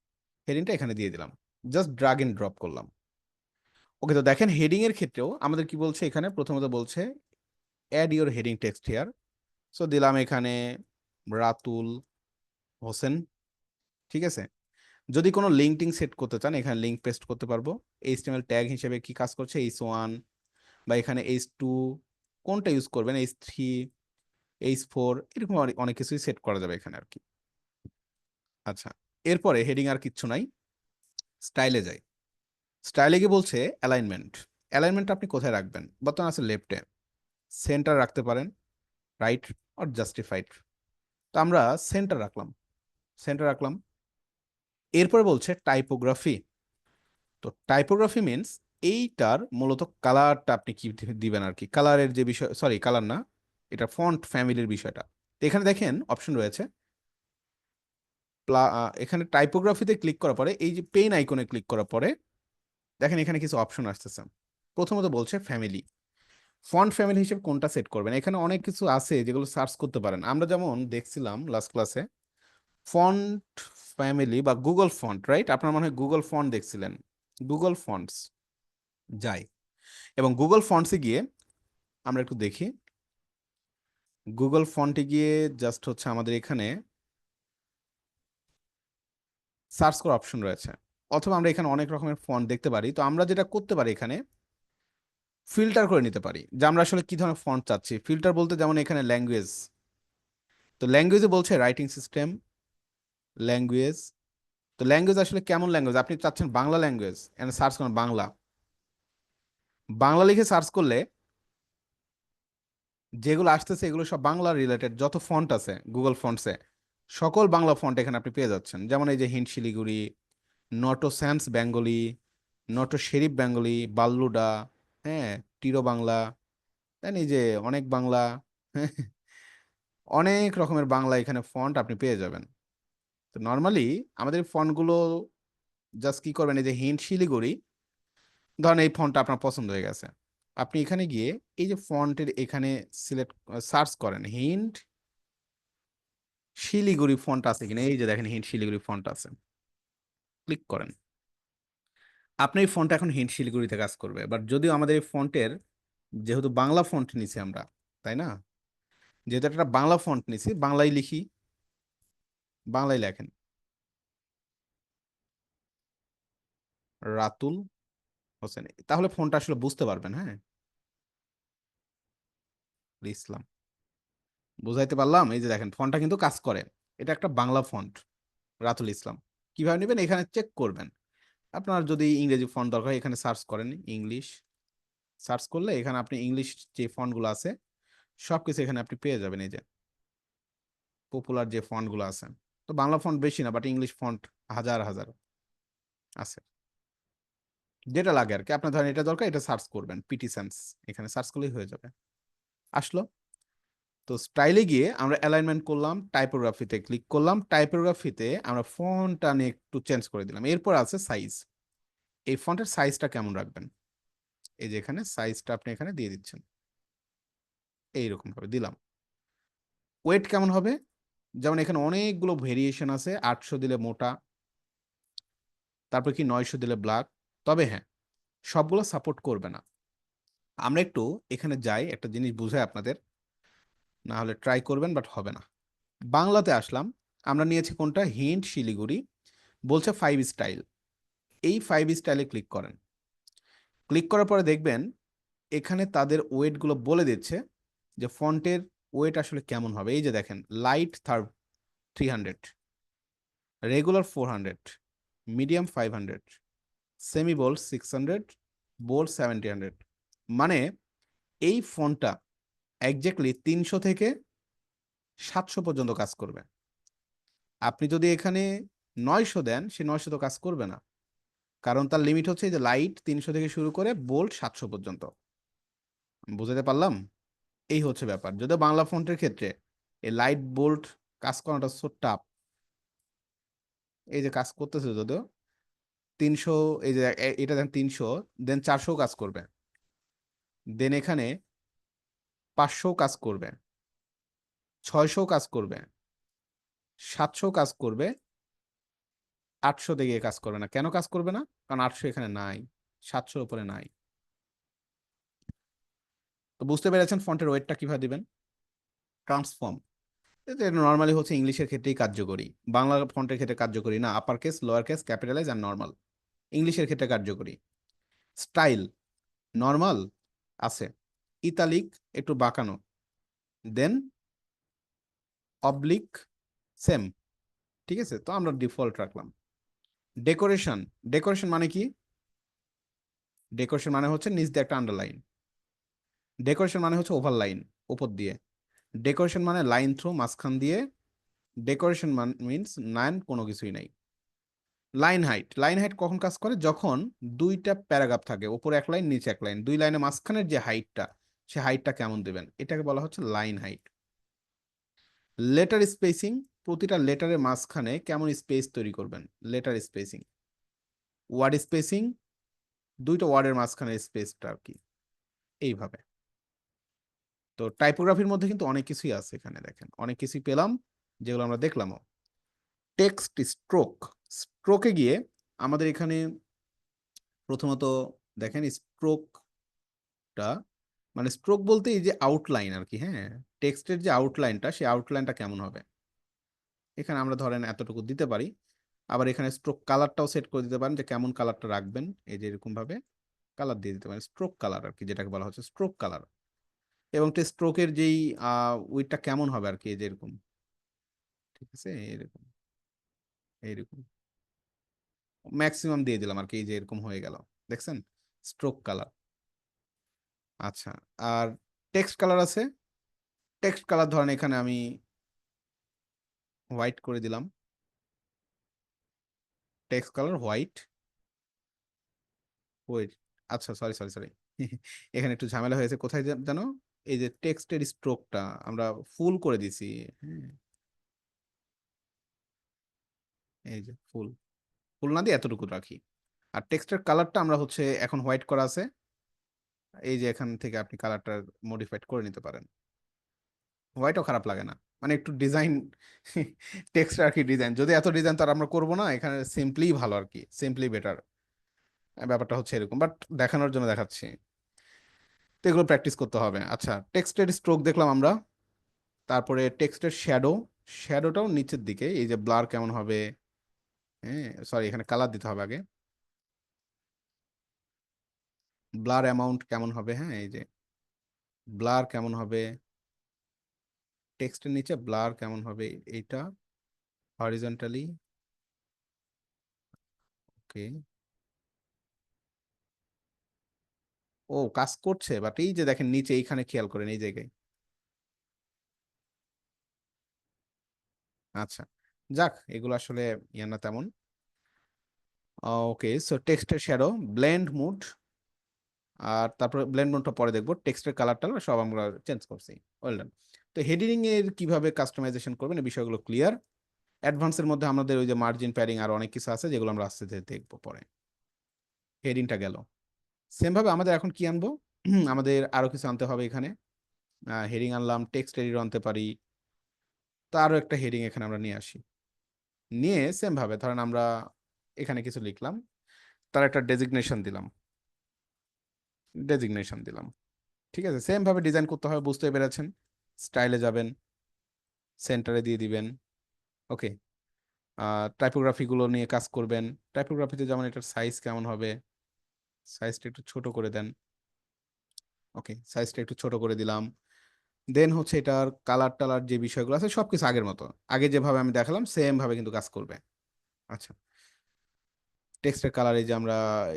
হেডিংটা এখানে দিয়ে দিলাম, জাস্ট ড্রাগ এন্ড ড্রপ করলাম। ওকে, তো দেখেন হেডিং এর ক্ষেত্রেও আমাদের কি বলছে, এখানে প্রথমত বলছে add your heading text here. So দিলাম এখানে রাতুল হোসেন, ঠিক আছে। যদি কোনো লিঙ্ক টিঙ্ক সেট করতে চান এখানে লিঙ্ক পেস্ট করতে পারবো। এইচটিএমএল ট্যাগ হিসেবে কি কাজ করছে, H1 বা এখানে H2, কোনটা ইউজ করবেন, H3, H4, এরকম অনেক কিছুই সেট করা যাবে এখানে আর কি। আচ্ছা এরপরে হেডিং আর কিচ্ছু নাই, স্টাইলে যাই। স্টাইলে গিয়ে বলছে অ্যালাইনমেন্ট। অ্যালাইনমেন্ট আপনি কোথায় রাখবেন, বর্তমানে আছে লেফটে, সেন্টার রাখতে পারেন, রাইট আর জাস্টিফাইড। তো আমরা সেন্টার রাখলাম, সেন্টার রাখলাম। এরপরে বলছে টাইপোগ্রাফি। তো টাইপোগ্রাফি মিনস এইটার মূলত কালারটা আপনি কি দিবেন আর কি, কালারের যে বিষয়, সরি কালার না, এটা ফন্ট ফ্যামিলির বিষয়টা। তো এখানে দেখেন অপশন রয়েছে, এখানে টাইপোগ্রাফিতে ক্লিক করার পরে এই যে পেন আইকনে ক্লিক করার পরে দেখেন এখানে কিছু অপশন আসতেছে। প্রথমত বলছে ফ্যামিলি, ফন্ট ফ্যামিলি হিসেবে কোনটা সেট করবেন, এখানে অনেক কিছু আছে যেগুলো সার্চ করতে পারেন। আমরা যেমন দেখছিলাম লাস্ট ক্লাসে ফন্ট ফ্যামিলি বা গুগল ফন্ট, রাইট? আপনার মনে হয় গুগল ফন্ট দেখছিলেন, গুগল ফন্টস যাই, এবং গুগল ফন্টসে গিয়ে আমরা একটু দেখি, গুগল ফন্টে গিয়ে জাস্ট হচ্ছে আমাদের এখানে সার্চ করার অপশন রয়েছে, অথবা আমরা এখানে অনেক রকমের ফন্ট দেখতে পারি। তো আমরা যেটা করতে পারি এখানে ফিল্টার করে নিতে পারি যে আমরা আসলে কি ধরনের ফন্ট চাচ্ছি। ফিল্টার বলতে যেমন এখানে ল্যাঙ্গুয়েজ, তো ল্যাঙ্গুয়েজে বলছে রাইটিং সিস্টেম, ল্যাঙ্গুয়েজ। তো ল্যাঙ্গুয়েজ আসলে কেমন ল্যাঙ্গুয়েজ আপনি চাচ্ছেন, বাংলা ল্যাঙ্গুয়েজ, এখানে সার্চ করেন বাংলা, বাংলা লিখে সার্চ করলে যেগুলো আসতেছে এগুলো সব বাংলা রিলেটেড, যত ফন্ট আছে গুগল ফন্টসে সকল বাংলা ফন্ট এখানে আপনি পেয়ে যাচ্ছেন। যেমন এই যে Hind Siliguri, Noto Sans Bengali, Noto Serif Bengali, বাল্লুডা, হ্যাঁ, টিরো বাংলা, দেন এই যে অনেক বাংলা, হ্যাঁ, অনেক রকমের বাংলা এখানে ফন্ট আপনি পেয়ে যাবেন। তো নর্মালি আমাদের ফন্টগুলো জাস্ট কি করবেন, এই যে হিন্ট শিলিগুড়ি, ধরেন এই ফন্টটা আপনার পছন্দ হয়ে গেছে, আপনি এখানে গিয়ে এই যে ফন্টের এখানে সিলেক্ট সার্চ করেন হিন্ট শিলিগুড়ি ফন্ট আছে কিনা, এই যে দেখেন হিন্ট শিলিগুড়ি ফন্ট আছে, ক্লিক করেন। আপনি এই ফন্ট এখন হিন্ট শিলিগুড়িতে কাজ করবে, বাট যদিও আমাদের এই ফন্টের যেহেতু বাংলা ফন্ট নিছি আমরা, তাই না, যেহেতু একটা বাংলা ফন্ট নিছি, বাংলায় লিখি, বাংলায় লেখেন রাতুল হোসেন, তাহলে ফোনটা আসলে বুঝতে পারবেন। হ্যাঁ, ইসলাম, বুঝাইতে পারলাম? এই যে দেখেন ফন্টটা কিন্তু কাজ করে, এটা একটা বাংলা ফন্ট, রাতুল ইসলাম। কিভাবে নেবেন, এখানে চেক করবেন। আপনার যদি ইংরেজি ফন্ট দরকার হয় এখানে সার্চ করেন ইংলিশ, সার্চ করলে এখানে আপনি ইংলিশ যে ফন্টগুলো আছে সবকিছু এখানে আপনি পেয়ে যাবেন। এই যে পপুলার যে ফন্টগুলো আছে, তো বাংলা ফন্ট বেশি না, বাট ইংলিশ ফন্ট হাজার হাজার আছে, যেটা লাগে আর কি। আপনার ধরেন এটা দরকার, এটা সার্চ করবেন পিটি সেন্স, এখানে সার্চ করলেই হয়ে যাবে। আসলো। তো স্টাইলে গিয়ে আমরা অ্যালাইনমেন্ট করলাম, টাইপোগ্রাফিতে ক্লিক করলাম, টাইপোগ্রাফিতে আমরা ফন্টটা নিয়ে একটু চেঞ্জ করে দিলাম। এরপর আছে সাইজ, এই ফন্টের সাইজটা কেমন রাখবেন, এই যে এখানে সাইজটা আপনি এখানে দিয়ে দিচ্ছেন, এইরকম ভাবে দিলাম। ওয়েট কেমন হবে, যেমন এখানে অনেকগুলো ভেরিয়েশন আছে, 800 দিলে মোটা, তারপর কি 900 দিলে ব্ল্যাক, তবে হ্যাঁ সবগুলো সাপোর্ট করবে না। আমরা একটু এখানে যাই, একটা জিনিস বুঝাই আপনাদের, না হলে ট্রাই করবেন বাট হবে না। বাংলাতে আসলাম, আমরা নিয়েছি কোনটা, হিন্ট শিলিগুড়ি, বলছে 5 স্টাইল, এই 5 স্টাইলে ক্লিক করেন। ক্লিক করার পরে দেখবেন এখানে তাদের ওয়েটগুলো বলে দিচ্ছে যে ফন্টের ওয়েট আসলে কেমন হবে। এই যে দেখেন light 300, regular 400, medium 500, semi bold 600, bold 700। মানে এই ফন্টটা একজ্যাক্টলি 300 থেকে 700 পর্যন্ত কাজ করবে। আপনি যদি এখানে 900 দেন, সে 900 তো কাজ করবে না, কারণ তার লিমিট হচ্ছে যে লাইট 300 থেকে শুরু করে বোল্ড 700 পর্যন্ত। বুঝাতে পারলাম? এই হচ্ছে ব্যাপার। যদিও বাংলা ফন্টের ক্ষেত্রে এই লাইট বোল্ড কাজ করাটা সো টাফ, এই যে কাজ করতেছে যদিও 300, এই যে এটা দেন 300, দেন 400 কাজ করবে, দেন এখানে 500 কাজ করবে, 600 কাজ করবে, 700 কাজ করবে, 800 থেকে কাজ করবে না। কেন কাজ করবে না? কারণ 800 এখানে নাই, 700 উপরে নাই। তো বুঝতে পেরেছেন ফন্টের ওয়েটটা কিভাবে দিবেন। ট্রান্সফর্ম, এটা নর্মালি হচ্ছে ইংলিশের ক্ষেত্রেই কার্যকরী, বাংলা ফন্টের ক্ষেত্রে কার্যকরী না। Upper case, lower case, capitalize আর নর্মাল ইংলিশের ক্ষেত্রে কার্যকরী। স্টাইল নর্মাল আছে, ইতালিক একটু বাঁকানো, দেন অবলিক সেম, ঠিক আছে, তো আমরা ডিফল্ট রাখলাম। ডেকোরেশন, ডেকোরেশন মানে কি, ডেকোরেশন মানে হচ্ছে নিচ দিয়ে একটা আন্ডারলাইন, ডেকোরেশন মানে হচ্ছে ওভারলাইন উপর দিয়ে, ডেকোরেশন মানে লাইন থ্রু মাঝখান দিয়ে, ডেকোরেশন মিনস নাইন কোনো কিছুই নাই। লাইন হাইট, লাইন হাইট কখন কাজ করে, যখন দুইটা প্যারাগ্রাফ থাকে, উপরে এক লাইন নিচে এক লাইন, দুই লাইনের মাঝখানের যে হাইটটা, সে হাইটটা কেমন দেবেন, এটাকে বলা হচ্ছে লাইন হাইট। লেটার স্পেসিং, প্রতিটা লেটারের মাঝখানে কেমন স্পেস তৈরি করবেন, লেটার স্পেসিং। ওয়ার্ড স্পেসিং, দুইটা ওয়ার্ডের মাঝখানে স্পেসটা আর কি, এইভাবে। তো টাইপোগ্রাফির মধ্যে কিন্তু অনেক কিছুই আছে, এখানে দেখেন অনেক কিছুই পেলাম যেগুলো আমরা দেখলামও। টেক্সট স্ট্রোক, স্ট্রোকে গিয়ে আমাদের এখানে প্রথমত দেখেন স্ট্রোকটা, মানে স্ট্রোক বলতে এই যে আউটলাইন আর কি, হ্যাঁ, টেক্সটের যে আউটলাইনটা, সেই আউটলাইনটা কেমন হবে, এখানে আমরা ধরেন এতটুকু দিতে পারি। আবার এখানে স্ট্রোক কালারটাও সেট করে দিতে পারেন যে কেমন কালারটা রাখবেন, এই যে এরকম ভাবে কালার দিয়ে দিতে পারেন, স্ট্রোক কালার আর কি, যেটাকে বলা হচ্ছে স্ট্রোক কালার। এবং স্ট্রোকের যেই উইডটা কেমন হবে আর কি, এই যে এরকম, ঠিক আছে, এরকম এইরকম ম্যাক্সিমাম দিয়ে দিলাম আর কি, এই যে এরকম হয়ে গেল, দেখছেন, স্ট্রোক কালার। আচ্ছা, আর টেক্সট কালার আছে, টেক্সট কালার ধরেন এখানে আমি হোয়াইট করে দিলাম, টেক্সট কালার হোয়াইট। ওয়েট, আচ্ছা সরি সরি সরি, এখানে একটু ঝামেলা হয়েছে কোথায় জানো, এই যে টেক্সটের স্ট্রোকটা আমরা ফুল করে দিছি। হ্যাঁ, এই যে ফুল, ফুল না দিয়ে এতটুকু রাখি। আর টেক্সটের কালারটা আমরা হচ্ছে এখন হোয়াইট করা আছে, এই যে এখান থেকে আপনি কালারটা মডিফাইড করে নিতে পারেন। হোয়াইটও খারাপ লাগে না, মানে একটু ডিজাইন, টেক্সট আর কি ডিজাইন, যদি এত ডিজাইন তো আর আমরা করবো না, এখানে সিম্পলি ভালো আর কি, সিম্পলি বেটার। ব্যাপারটা হচ্ছে এরকম, বাট দেখানোর জন্য দেখাচ্ছি। তো এগুলো প্র্যাকটিস করতে হবে। আচ্ছা, টেক্সটের স্ট্রোক দেখলাম আমরা, তারপরে টেক্সটের শ্যাডো, শ্যাডোটাও নিচের দিকে, এই যে ব্লার কেমন হবে, হ্যাঁ সরি এখানে কালার দিতে হবে আগে, ব্লার অ্যামাউন্ট কেমন হবে, হ্যাঁ এই যে ব্লার কেমন হবে, টেক্সটের নিচে ব্লার কেমন হবে, এইটা হরিজন্টালি, ওকে। ও কাজ করছে, বাট এই যে দেখেন নিচে এইখানে খেয়াল করেন এই জায়গায়। আচ্ছা, যাক এগুলো আসলে ইয়ে না তেমন। ওকে, সো টেক্সটের শ্যাডো, ব্লেন্ড মুড, আর তারপরে ব্লেন্ড মোডটা পরে দেখবো, টেক্সটের কালারটা সব আমরা চেঞ্জ করছি। Well done. তো হেডিং এর কিভাবে কাস্টমাইজেশন করবেন এই বিষয়গুলো ক্লিয়ার। অ্যাডভান্সের মধ্যে আমাদের ওই যে মার্জিন প্যাডিং আর অনেক কিছু আছে যেগুলো আমরা আস্তে আস্তে দেখবো পরে। হেডিংটা গেল। সেম ভাবে আমাদের এখন কি আনবো, আমাদের আরো কিছু আনতে হবে এখানে। হেডিং আনলাম, টেক্সট এডিটর আনতে পারি, তো আরো একটা হেডিং এখানে আমরা নিয়ে আসি। নিয়ে সেম ভাবে ধরেন আমরা এখানে কিছু লিখলাম, তার একটা ডেজিগনেশন দিলাম, ডেজিগনেশন দিলাম। ঠিক আছে, সেম ভাবে ডিজাইন করতে হবে, বুঝতে পেরেছেন। স্টাইলে যাবেন, সেন্টারে দিয়ে দিবেন। ওকে, টাইপোগ্রাফি গুলো নিয়ে কাজ করবেন। টাইপোগ্রাফিতে যেমন এটার সাইজ কেমন হবে, সাইজটা একটু ছোট করে দেন। ওকে, সাইজটা একটু ছোট করে দিলাম। দেন হচ্ছে এটার কালার টালার যে বিষয়গুলো আছে সবকিছু আগের মতো, আগে যেভাবে আমি দেখালাম সেম ভাবে কিন্তু কাজ করবে। আচ্ছা, টেক্সটের কালার এই যে আমরা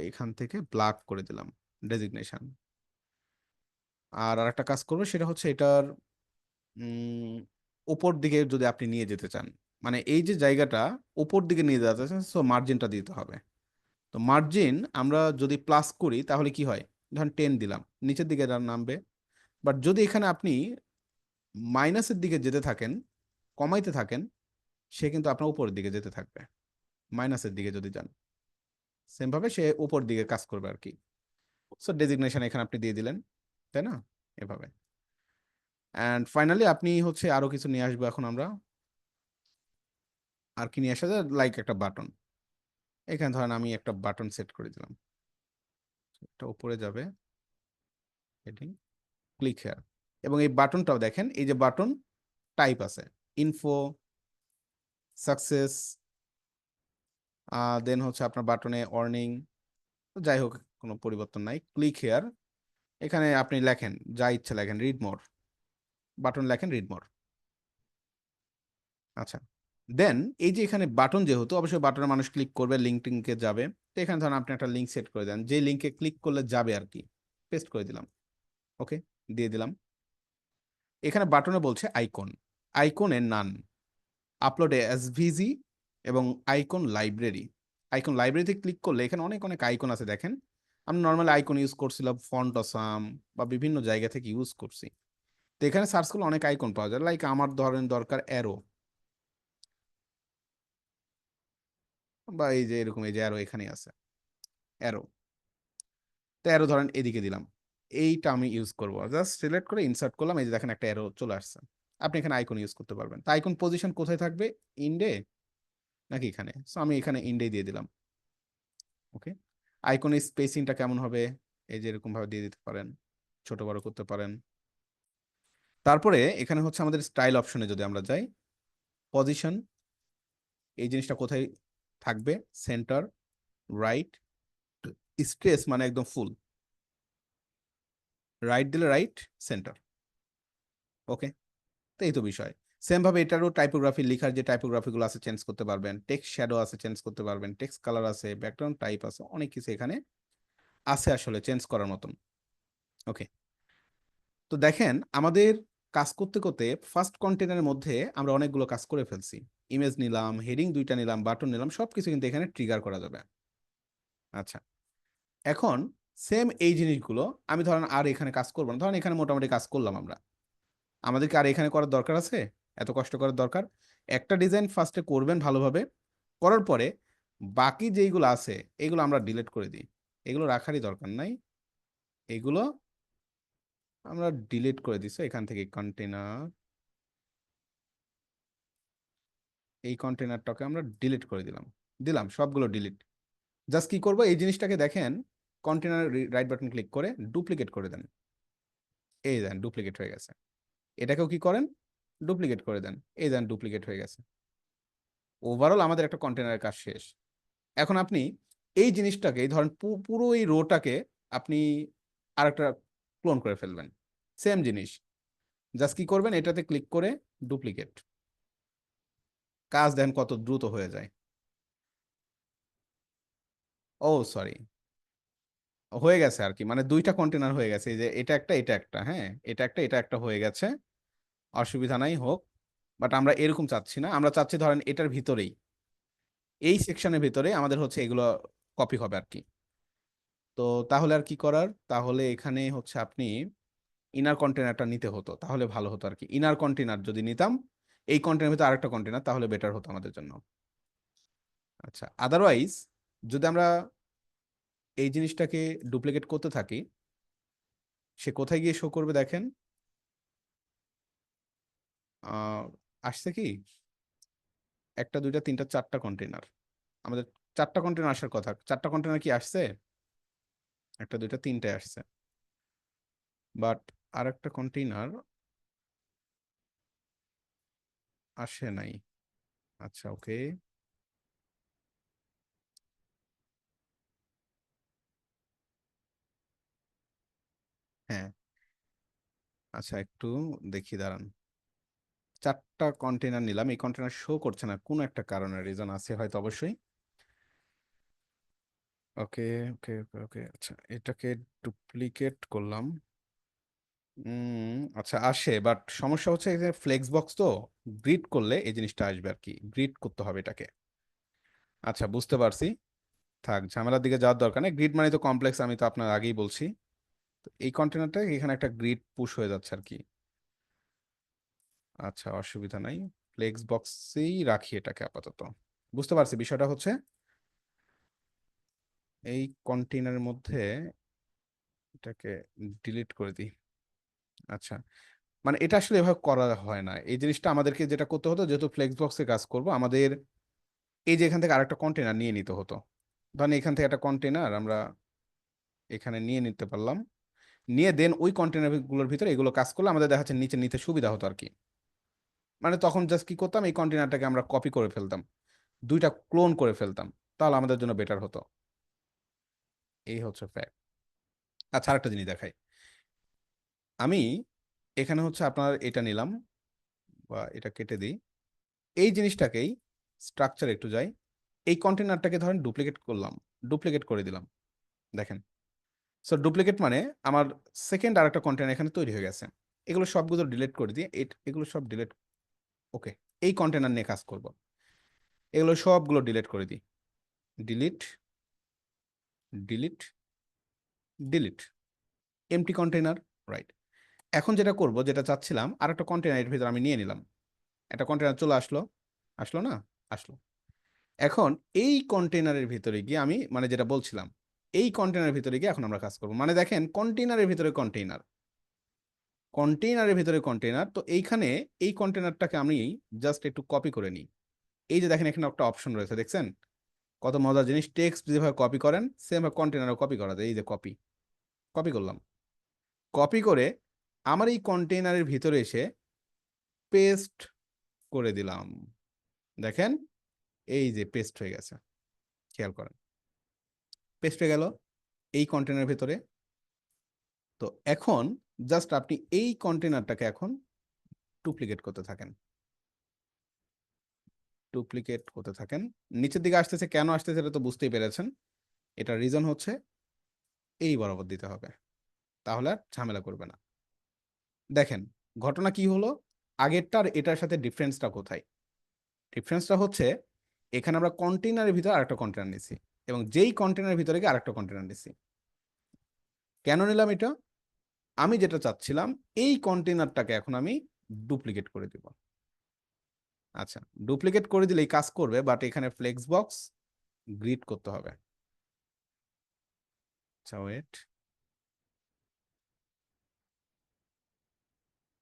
এখান থেকে ব্ল্যাক করে দিলাম, ডেজিগনেশন। আর আরেকটা কাজ করবো সেটা হচ্ছে এটার উপর দিকে যদি আপনি নিয়ে যেতে চান, মানে এই যে জায়গাটা উপর দিকে নিয়ে যেতে চান, সো মার্জিনটা দিতে হবে। তো মার্জিন আমরা যদি প্লাস করি তাহলে কি হয়, ধরেন 10 দিলাম, নিচের দিকে নামবে। বাট যদি এখানে আপনি মাইনাসের দিকে যেতে থাকেন, কমাইতে থাকেন, সে কিন্তু আপনার উপরের দিকে যেতে থাকবে। মাইনাসের দিকে যদি যান, সেম ভাবে সে উপর দিকে কাজ করবে আর কি। সো ডেজিগনেশন এখানে আপনি দিয়ে দিলেন, তাই না, এভাবে। অ্যান্ড ফাইনালি আপনি হচ্ছে আরো কিছু নিয়ে আসবো এখন আমরা। আর কি নিয়ে আসা যায়, লাইক একটা বাটন, এখানে ধরেন আমি একটা বাটন সেট করে দিলাম, এটা উপরে যাবে, হেডিং, ক্লিক হেয়ার। এবং এই বাটনটাও দেখেন, এই যে বাটন টাইপ আছে, ইনফো, সাকসেস, দেন হচ্ছে আপনার বাটনে ওয়ার্নিং, যাই হোক কোনো পরিবর্তন নাই। ক্লিক হেয়ার, এখানে আপনি লেখেন যা ইচ্ছা লেখেন, রিড মোর, বাটন লেখেন রিড মোর। আচ্ছা, দেন এই যে এখানে বাটন যেহেতু অবশ্যই বাটনে মানুষ ক্লিক করবে, লিঙ্ক টিঙ্কে যাবে। তো এখানে ধরেন আপনি একটা লিঙ্ক সেট করে দেন, যে লিঙ্কে ক্লিক করলে যাবে আর কি, পেস্ট করে দিলাম। ওকে, দিয়ে দিলাম। এখানে বাটনে বলছে আইকন, আইকনের নান, আপলোডে এসভিজি এবং আইকন লাইব্রেরি। আইকন লাইব্রেরিতে ক্লিক করলে এখানে অনেক অনেক আইকন আছে দেখেন। আমি নর্মালি আইকন ইউজ করছিলাম ফন্ট অসাম বা বিভিন্ন জায়গা থেকে ইউজ করছি। তো এখানে সার্চ করলে অনেক আইকন পাওয়া যায়, লাইক আমার ধরেন দরকার অ্যারো, বা এই যে এরকম এই যে অ্যারো এখানে আছে, অ্যারো। তো অ্যারো ধরেন এদিকে দিলাম, এইটা আমি ইউজ করবো, জাস্ট সিলেক্ট করে ইনসার্ট করলাম, এই যে দেখেন একটা অ্যারো চলে আসছে। আপনি এখানে আইকন ইউজ করতে পারবেন। তো আইকন পজিশন কোথায় থাকবে, ইন্ডে নাকি এখানে, সো আমি এখানে ইন্ডে দিয়ে দিলাম। ওকে, আইকনের স্পেসিংটা কেমন হবে, এই যে এরকম ভাবে দিয়ে দিতে পারেন, ছোট বড় করতে পারেন। তারপরে এখানে হচ্ছে আমাদের স্টাইল অপশনে যদি আমরা যাই, পজিশন, এই জিনিসটা কোথায় থাকবে, সেন্টার, রাইট, স্ট্রেস মানে একদম ফুল, রাইট দিলে রাইট, সেন্টার। ওকে, তো এই তো বিষয়। সেম ভাবে এটারও টাইপোগ্রাফি, লেখার যে টাইপোগ্রাফি গুলো আছে চেঞ্জ করতে পারবেন, টেক্সট শ্যাডো আছে চেঞ্জ করতে পারবেন, টেক্সট কালার আছে, ব্যাকগ্রাউন্ড টাইপ আছে, অনেক কিছু এখানে আছে আসলে চেঞ্জ করার মতন। ওকে, তো দেখেন আমাদের কাজ করতে করতে ফার্স্ট কন্টেনারের মধ্যে আমরা অনেকগুলো কাজ করে ফেলছি। ইমেজ নিলাম, হেডিং 2টা নিলাম, বাটন নিলাম, সবকিছু কিন্তু এখানে ট্রিগার করা যাবে। আচ্ছা, এখন সেম এই জিনিসগুলো আমি ধরেন আর এখানে কাজ করবো না, ধরেন এখানে মোটামুটি কাজ করলাম আমরা, আমাদেরকে আর এখানে করার দরকার আছে? এত কষ্ট করার দরকার? একটা ডিজাইন ফার্স্টে করবেন ভালোভাবে, করার পরে বাকি যেইগুলো আছে এগুলো আমরা ডিলিট করে দিই, এগুলো রাখারই দরকার নাই, এগুলো আমরা ডিলিট করে দিছি এখান থেকে। কন্টেনার, এই কন্টেনারটাকে আমরা ডিলিট করে দিলাম সবগুলো ডিলিট। জাস্ট কি করব, এই জিনিসটাকে দেখেন, কন্টেনার রাইট বাটন ক্লিক করে ডুপ্লিকেট করে দেন, এই দেন ডুপ্লিকেট হয়ে গেছে। এটাকেও কি করেন, ডুপ্লিকেট করে দেন, এই দেন ডুপ্লিকেট হয়ে গেছে। ওভারঅল আমাদের একটা কন্টেনারের কাজ শেষ। এখন আপনি এই জিনিসটাকে, এই ধরেন পুরো এই রোটাকে আপনি আরেকটা ক্লোন করে ফেলবেন, সেম জিনিস। জাস্ট কি করবেন, এটাতে ক্লিক করে ডুপ্লিকেট, কাজ দেন কত দ্রুত হয়ে যায়। ও সরি, হয়ে গেছে আর কি, মানে 2টা কন্টেনার হয়ে গেছে, এই যে এটা একটা এটা একটা, হ্যাঁ এটা একটা হয়ে গেছে, অসুবিধা নাই, হোক। বাট আমরা এরকম চাচ্ছি না, আমরা চাচ্ছি ধরেন এটার ভিতরেই, এই সেকশনের ভিতরে আমাদের হচ্ছে এগুলো কপি হবে আর কি। তো তাহলে আর কি করার, তাহলে এখানে হচ্ছে আপনি ইনার কন্টেনারটা নিতে হতো, তাহলে ভালো হতো আর কি। ইনার কন্টেনার যদি নিতাম, এই কন্টেনার ভিতরে আরেকটা কন্টেনার, তাহলে বেটার হতো আমাদের জন্য। আচ্ছা, আদারওয়াইজ যদি আমরা এই জিনিসটাকে ডুপ্লিকেট করতে থাকি, সে কোথায় গিয়ে শো করবে দেখেন। আহ আসছে কি, 1টা 2টা 3টা 4টা কন্টেনার, আমাদের 4টা কন্টেনার আসার কথা, 4টা কন্টেনার কি আসছে? 1টা 2টা 3টে আসছে, বাট আরেকটা কন্টেনার আসে নাই। আচ্ছা ওকে, হ্যাঁ আচ্ছা একটু দেখি দাঁড়ান। 4টা কন্টেনার নিলাম, এই কন্টেনার শো করছে না, কোনো একটা কারণে, রিজন আছে হয়তো অবশ্যই। ওকে ওকে ওকে ওকে, আচ্ছা এটাকে ডুপ্লিকেট করলাম। আচ্ছা আসে, বাট সমস্যা হচ্ছে এই যে ফ্লেক্স বক্স তো, গ্রিড করলে এই জিনিসটা আসবে আর কি, গ্রিড করতে হবে এটাকে। আচ্ছা বুঝতে পারছি, থাক ঝামেলার দিকে যাওয়ার দরকার নেই, গ্রিড মানে তো কমপ্লেক্স, আমি তো আপনার আগেই বলছি। তো এই কন্টেনারটা এখানে একটা গ্রিড পুশ হয়ে যাচ্ছে আর কি। আচ্ছা অসুবিধা নাই, ফ্লেক্স বক্সেই রাখি এটাকে আপাতত। বুঝতে পারছি বিষয়টা হচ্ছে এই কন্টেনারের মধ্যে এটাকে ডিলিট করে দিই। আচ্ছা, মানে এটা আসলে এভাবে করা হয় না, এই জিনিসটা আমাদেরকে যেটা করতে হতো, যেহেতু ফ্লেক্স বক্সে কাজ করব, আমাদের এই যে এখান থেকে আরেকটা কন্টেনার নিয়ে নিতে হতো। ধরেন এখান থেকে একটা কন্টেনার আমরা এখানে নিয়ে নিতে পারলাম, নিয়ে দেন ওই কন্টেনার গুলোর ভিতরে এগুলো কাজ করলে আমাদের দেখা যাচ্ছে নিচে নিতে সুবিধা হতো আর কি। মানে তখন জাস্ট কি করতাম, এই কন্টেনারটাকে আমরা কপি করে ফেলতাম, 2টা ক্লোন করে ফেলতাম, তাহলে আমাদের জন্য বেটার হতো। এই হচ্ছে ফ্যাক্ট। আচ্ছা আরেকটা জিনিস দেখাই, আমি এখানে হচ্ছে আপনার এটা নিলাম, বা এটা কেটে দিই, এই জিনিসটাকেই স্ট্রাকচার একটু যাই, এই কন্টেনারটাকে ধরেন ডুপ্লিকেট করলাম, ডুপ্লিকেট করে দিলাম, দেখেন। সো ডুপ্লিকেট মানে আমার সেকেন্ড আরেকটা কন্টেনার এখানে তৈরি হয়ে গেছে। এগুলো সবগুলো ডিলিট করে দিয়ে, এগুলো সব ডিলিট, ওকে, এই কন্টেনার নিয়ে কাজ করব, এগুলো সবগুলো ডিলিট করে দিই, delete delete delete, empty container, right. এখন যেটা করব, যেটা চাচ্ছিলাম, আর একটা কন্টেনার এর ভিতরে আমি নিয়ে নিলাম, একটা কন্টেনার চলে আসলো, আসলো না, আসলো। এখন এই কন্টেনারের ভিতরে গিয়ে আমি, মানে যেটা বলছিলাম, এই কন্টেনারের ভিতরে গিয়ে এখন আমরা কাজ করব। মানে দেখেন কন্টেনারের ভিতরে কন্টেনার, কন্টেনারের ভিতরে কন্টেনার, তো এইখানে এই কন্টেনারটাকে আমি জাস্ট একটু কপি করে নিই। এই যে দেখেন এখানে একটা অপশন রয়েছে, দেখছেন কত মজার জিনিস, টেক্সট যেভাবে কপি করেন সেভাবে কন্টেনারও কপি করা যায়। এই যে কপি, কপি করলাম, কপি করে আমার এই কন্টেনারের ভিতরে এসে পেস্ট করে দিলাম, দেখেন এই যে পেস্ট হয়ে গেছে, খেয়াল করেন পেস্ট হয়ে গেল এই কন্টেনারের ভিতরে। তো এখন জাস্ট আপনি এই কন্টেনারটাকে এখন ডুপ্লিকেট করতে থাকেন, ডুপ্লিকেট করতে থাকেন, নিচের দিকে আসতেছে, কেন আসতেছে এটা তো বুঝতেই পেরেছেন। এটা রিজন হচ্ছে এই বরাবর দিতে হবে, তাহলে আর ঝামেলা করবে না। দেখেন ঘটনা কি হলো, আগেরটার এটার সাথে ডিফারেন্সটা কোথায়? ডিফারেন্সটা হচ্ছে এখানে আমরা কন্টেনারের ভিতরে আরেকটা কন্টেনার নিছি, এবং যেই কন্টেনারের ভিতরে গিয়ে আরেকটা কন্টেনার নিছি। কেন নিলাম এটা? আমি যেটা চাচ্ছিলাম, এই কন্টেনারটাকে এখন আমি ডুপ্লিকেট করে দিব। আচ্ছা, ডুপ্লিকেট করে দিলেই কাজ করবে, বাট এখানে ফ্লেক্স বক্স গ্রিড করতে হবে। আচ্ছা ওয়েট,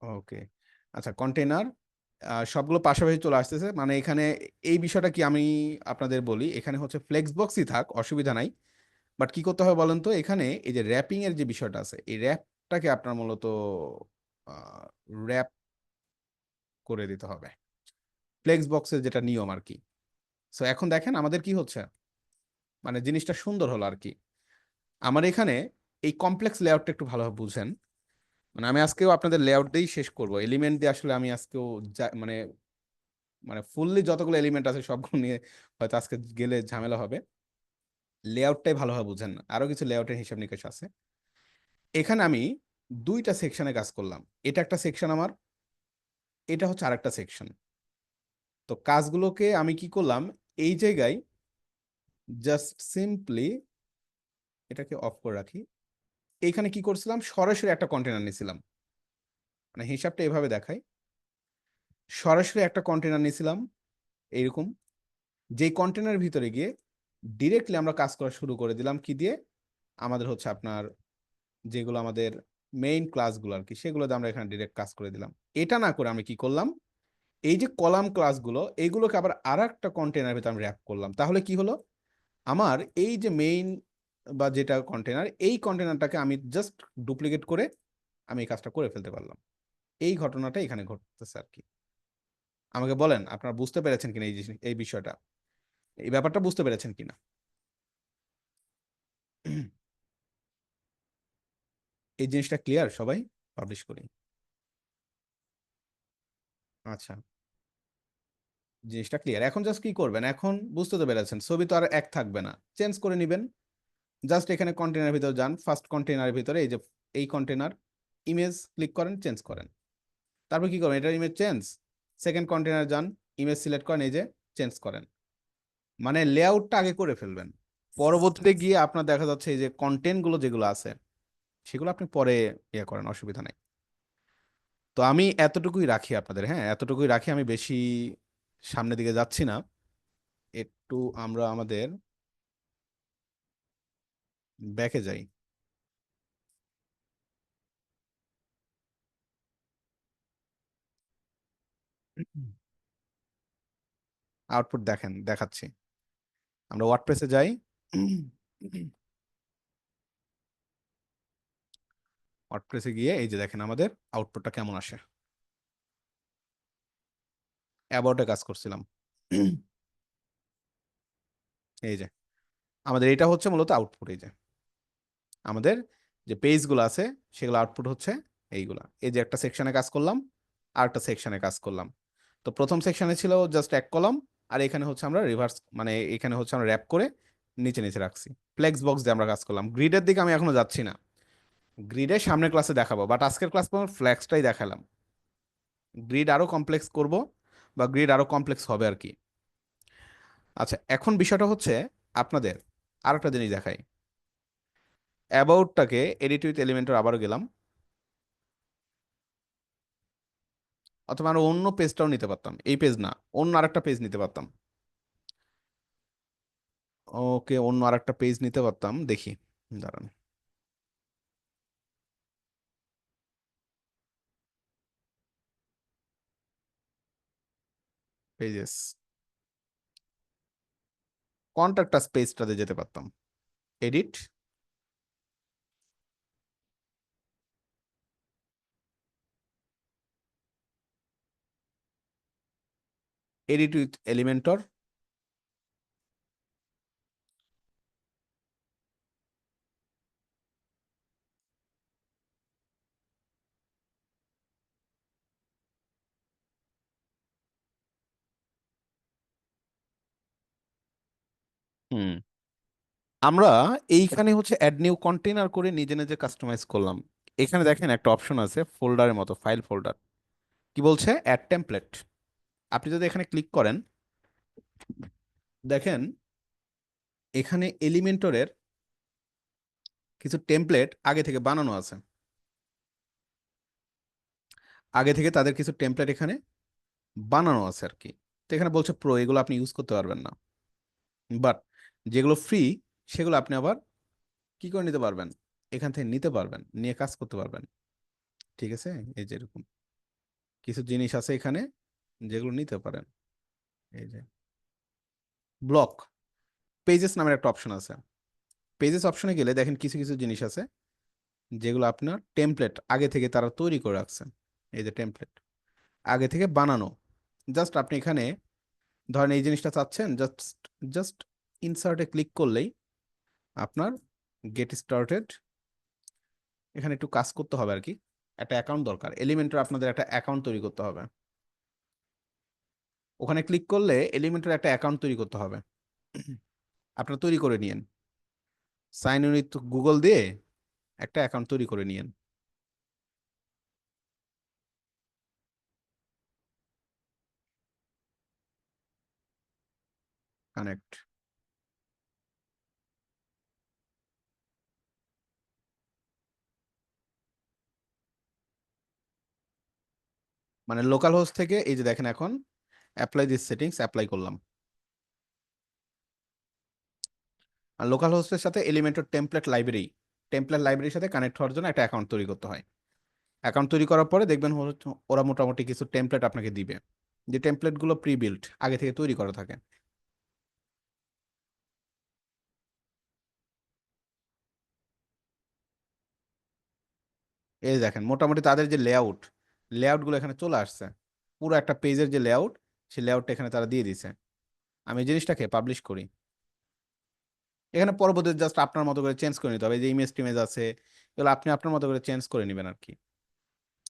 ওকে। আচ্ছা, কন্টেনার সবগুলো পাশাপাশি চলে আসতেছে, মানে এখানে এই বিষয়টা কি আমি আপনাদের বলি, এখানে হচ্ছে ফ্লেক্স বক্সই থাক, অসুবিধা নাই। বাট কি করতে হবে বলেন তো, এখানে এই যে র্যাপিং এর যে বিষয়টা আছে, এই র্যাপটাকে আপনার মূলত র্যাপ করে দিতে হবে, ফ্লেক্স বক্সের যেটা নিয়ম আর কি। সো এখন দেখেন আমাদের কি হচ্ছে, মানে জিনিসটা সুন্দর হলো আর কি। আমার এখানে এই কমপ্লেক্স লেআউটটা একটু ভালোভাবে বুঝেন। মানে আমি আজকেও আপনাদের লেআউট দিয়েই শেষ করব, এলিমেন্ট দিয়ে আসলে আমি আজকেও মানে মানে ফুললি যতগুলো এলিমেন্ট আছে সবগুলো নিয়ে হয়তো আজকে গেলে ঝামেলা হবে। লেআউটটাই ভালোভাবে বুঝেন, আরো কিছু লেআউটের হিসাব নিকাশ আছে। এখানে আমি দুইটা সেকশনে কাজ করলাম, এটা একটা সেকশন আমার, এটা হচ্ছে আরেকটা সেকশন। তো কাজগুলোকে আমি কি করলাম, এই জায়গায় জাস্ট সিম্পলি এটাকে অফ করে রাখি। এইখানে কি করছিলাম, সরাসরি একটা কন্টেনার নিয়েছিলাম, মানে হিসাবটা এভাবে দেখাই, সরাসরি একটা কন্টেনার নিয়েছিলাম এইরকম, যেই কন্টেনারের ভিতরে গিয়ে ডিরেক্টলি আমরা কাজ করা শুরু করে দিলাম কি দিয়ে, আমাদের হচ্ছে আপনার যেগুলো আমাদের মেইন ক্লাসগুলো আর কি, সেগুলোতে আমরা এখানে ডিরেক্ট কাজ করে দিলাম। এটা না করে আমি কি করলাম, এই যে কলাম ক্লাসগুলো এইগুলোকে আবার আর একটা কন্টেনার ভিতরে আমি র্যাপ করলাম। তাহলে কি হলো, আমার এই যে মেইন বা যেটা কন্টেনার, এই কন্টেনারটাকে আমি জাস্ট ডুপ্লিকেট করে আমি এই কাজটা করে ফেলতে পারলাম। এই ঘটনাটা এখানে ঘটতেছে আর কি। আমাকে বলেন আপনারা বুঝতে পেরেছেন কিনা এই বিষয়টা, এই ব্যাপারটা বুঝতে পেরেছেন কিনা? এই জিনিসটা ক্লিয়ার সবাই? পাবলিশ করি। আচ্ছা, জিনিসটা ক্লিয়ার। এখন জাস্ট কি করবেন, এখন বুঝতে তো পেরেছেন, ছবি তো আর এক থাকবে না, চেঞ্জ করে নিবেন। জাস্ট এখানে কন্টেনার ভিতরে যান, ফার্স্ট কন্টেনারের ভিতরে এই যে এই কন্টেনার, ইমেজ ক্লিক করেন, চেঞ্জ করেন। তারপর কি করবেন, এটার ইমেজ চেঞ্জ, সেকেন্ড কন্টেনার যান, ইমেজ সিলেক্ট করেন, এই যে চেঞ্জ করেন। মানে লেআউটটা আগে করে ফেলবেন, পরবর্তীতে গিয়ে আপনার দেখা যাচ্ছে এই যে কন্টেন্ট গুলো যেগুলো আছে সেগুলো আপনি পরে ইয়ে করেন, অসুবিধা নাই। তো আমি এতটুকুই রাখি আপনাদের, হ্যাঁ এতটুকুই রাখি, আমি বেশি সামনের দিকে যাচ্ছি না। একটু আমরা আমাদের ব্যাকে যাই। আউটপুট দেখেন, দেখাচ্ছি। আমরা ওয়ার্ডপ্রেসে যাই। ওয়ার্ডপ্রেসে গিয়ে এই যে দেখেন আমাদের আউটপুটটা কেমন আসে। অ্যাবাউটে কাজ করছিলাম। এই যে আমাদের এটা হচ্ছে মূলত আউটপুট, এই যে আমাদের যে পেজগুলো আছে সেগুলো আউটপুট হচ্ছে এইগুলা। এই যে একটা সেকশনে কাজ করলাম, আর একটা সেকশনে কাজ করলাম। তো প্রথম সেকশনে ছিল জাস্ট এক কলাম, আর এখানে হচ্ছে আমরা রিভার্স, মানে এখানে হচ্ছে আমরা র্যাপ করে নিচে নিচে রাখছি। ফ্লেক্স বক্স দিয়ে আমরা কাজ করলাম। গ্রিডের দিকে আমি এখনো যাচ্ছি না, গ্রিডের সামনের ক্লাসে দেখাবো, বাট আজকের ক্লাস ফ্ল্যাক্সটাই দেখালাম। গ্রিড আরো কমপ্লেক্স করব, বা গ্রিড আরো কমপ্লেক্স হবে আর কি। আচ্ছা, এখন বিষয়টা হচ্ছে আপনাদের আরেকটা জিনিস দেখাই। অ্যাবাউটটাকে এডিট উইথ এলিমেন্টর আবারও গেলাম, অথবা আমরা অন্য পেজটাও নিতে পারতাম, এই পেজ না, অন্য আরেকটা পেজ নিতে পারতাম। ওকে, অন্য আরেকটা পেজ নিতে পারতাম, দেখি দাঁড়ান। পেজেস, কন্ট্যাক্ট পেজটাতে যেতে পারতাম, এডিট, এডিট উইথ এলিমেন্টর, হুম। আমরা এইখানে হচ্ছে অ্যাড নিউ কন্টেনার করে নিজে নিজে কাস্টমাইজ করলাম। এখানে দেখেন একটা অপশন আছে ফোল্ডারের মতো, ফাইল ফোল্ডার। কি বলছে? Add template. আপনি যদি এখানে ক্লিক করেন, দেখেন এখানে এলিমেন্টরের কিছু টেমপ্লেট আগে থেকে বানানো আছে। আগে থেকে তাদের কিছু টেমপ্লেট এখানে বানানো আছে আর কি। তো এখানে বলছে প্রো, এগুলো আপনি ইউজ করতে পারবেন না, বাট যেগুলো ফ্রি সেগুলো আপনি আবার কি করে নিতে পারবেন, এখান থেকে নিতে পারবেন, নিয়ে কাজ করতে পারবেন। ঠিক আছে, এই যে এরকম কিছু জিনিস আছে এখানে যেগুলো নিতে পারেন। এই যে ব্লক পেজেস নামের একটা অপশন আছে। পেজেস অপশনে গেলে দেখেন কিছু কিছু জিনিস আছে যেগুলো আপনার টেমপ্লেট আগে থেকে তারা তৈরি করে রাখছে। এই যে টেমপ্লেট আগে থেকে বানানো, জাস্ট আপনি এখানে ধরেন এই জিনিসটা চাচ্ছেন, জাস্ট জাস্ট ইনসার্টে ক্লিক করলেই আপনার গেট স্টার্টেড, এখানে একটু কাজ করতে হবে আর কি। একটা অ্যাকাউন্ট দরকার, এলিমেন্টর আপনাদের একটা অ্যাকাউন্ট তৈরি করতে হবে। ওখানে ক্লিক করলে এলিমেন্টর একটা অ্যাকাউন্ট তৈরি করতে হবে। আপনারা তৈরি করে নিয়েন, সাইন ইন উইথ গুগল দিয়ে একটা অ্যাকাউন্ট তৈরি করে নিয়েন। কানেক্ট, মানে লোকাল হোস্ট থেকে এই যে দেখেন এখন অ্যাপ্লাই দিস সেটিংস অ্যাপ্লাই করলাম। আর লোকাল হোস্টের সাথে এলিমেন্টর টেমপ্লেট লাইব্রেরির সাথে কানেক্ট হওয়ার জন্য একটা অ্যাকাউন্ট তৈরি করতে হয়। অ্যাকাউন্ট তৈরি করার পরে দেখবেন ওরা মোটামুটি কিছু টেমপ্লেট আপনাকে দিবে, যে টেমপ্লেটগুলো প্রি বিল্ট আগে থেকে তৈরি করা থাকে। এই দেখেন মোটামুটি তাদের যে লেআউটগুলো এখানে চলে আসছে। পুরো একটা পেজের যে লেআউট, সেই লেআউটটা এখানে তারা দিয়ে দিছে। আমি এই জিনিসটাকে পাবলিশ করি, এখানে পরবর্তীতে জাস্ট আপনার মতো করে চেঞ্জ করে নিতে হবে। এই যে ইমেজ টিমেজ আছে এগুলো আপনি আপনার মতো করে চেঞ্জ করে নেবেন আর কি।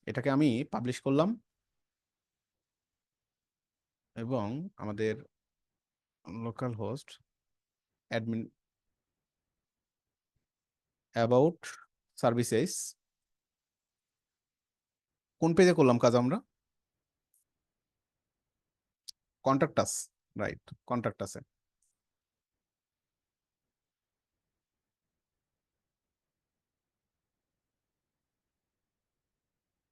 এটাকে আমি পাবলিশ করলাম এবং আমাদের local host admin about services, কোন পেজে করলাম কাজ আমরা? কন্ট্যাক্ট আস, রাইট, কন্ট্যাক্ট আছে।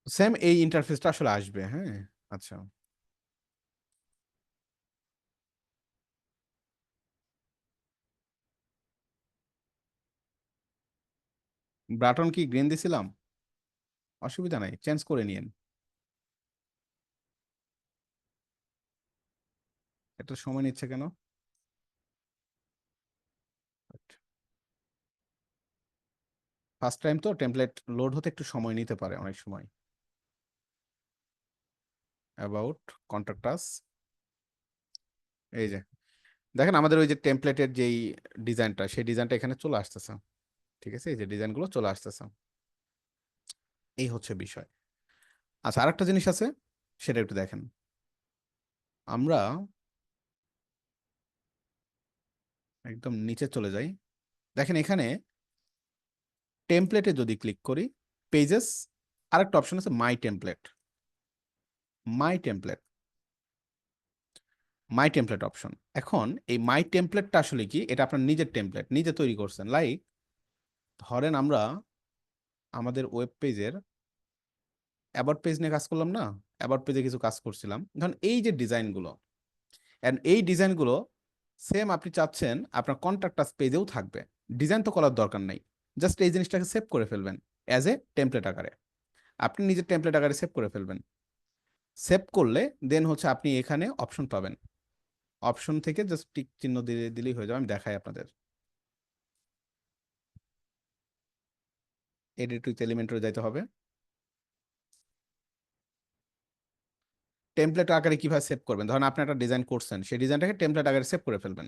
সেম এই ইন্টারফেসটা আসলে আসবে, হ্যাঁ। আচ্ছা, ব্রাটন কি গ্রিন দিছিলাম? অসুবিধা নাই, চেঞ্জ করে নিয়েন। এটা সময় নিচ্ছে কেন? ফার্স্ট টাইম তো টেমপ্লেট লোড হতে একটু সময় নিতে পারে অনেক সময়। অ্যাবাউট কন্ট্যাক্ট আস, এই যে দেখেন আমাদের ওই যে টেমপ্লেটের যেই ডিজাইনটা, সেই ডিজাইনটা এখানে চলে আসতেছে। ঠিক আছে, এই যে ডিজাইনগুলো চলে আসতেছে, এই হচ্ছে বিষয়। আচ্ছা, আরেকটা জিনিস আছে, সেটা একটু দেখেন। আমরা একদম নিচে চলে যাই, দেখেন এখানে টেমপ্লেটে যদি ক্লিক করি, পেজেস আরেকটা অপশন আছে মাই টেমপ্লেট। মাই টেমপ্লেট, মাই টেমপ্লেট অপশন। এখন এই মাই টেমপ্লেটটা আসলে কি? এটা আপনার নিজের টেমপ্লেট, নিজে তৈরি করছেন। লাইক ধরেন আমরা আমাদের ওয়েব পেজের অ্যাবাউট পেজ নিয়ে কাজ করলাম না, অ্যাবাউট পেজে কিছু কাজ করছিলাম, ধরুন এই যে ডিজাইনগুলো, এন্ড এই ডিজাইনগুলো সেম আপনি চাচ্ছেন আপনার কন্ট্যাক্ট আস পেজেও থাকবে। ডিজাইন তো করার দরকার নাই, জাস্ট এই জিনিসটাকে সেভ করে ফেলবেন অ্যাজ এ টেমপ্লেট আকারে। আপনি নিজের টেমপ্লেট আকারে সেভ করে ফেলবেন। সেভ করলে দেন হচ্ছে আপনি এখানে অপশন পাবেন, অপশন থেকে জাস্ট টিক চিহ্ন দিয়ে দিলেই হয়ে যাবে। আমি দেখাই আপনাদের, এডিট উইথ এলিমেন্টরে যাইতে হবে। টেমপ্লেট আকারে কিভাবে সেভ করবেন, ধরেন আপনি একটা ডিজাইন করছেন, সেই ডিজাইনটাকে টেমপ্লেট আকারে সেভ করে ফেলবেন।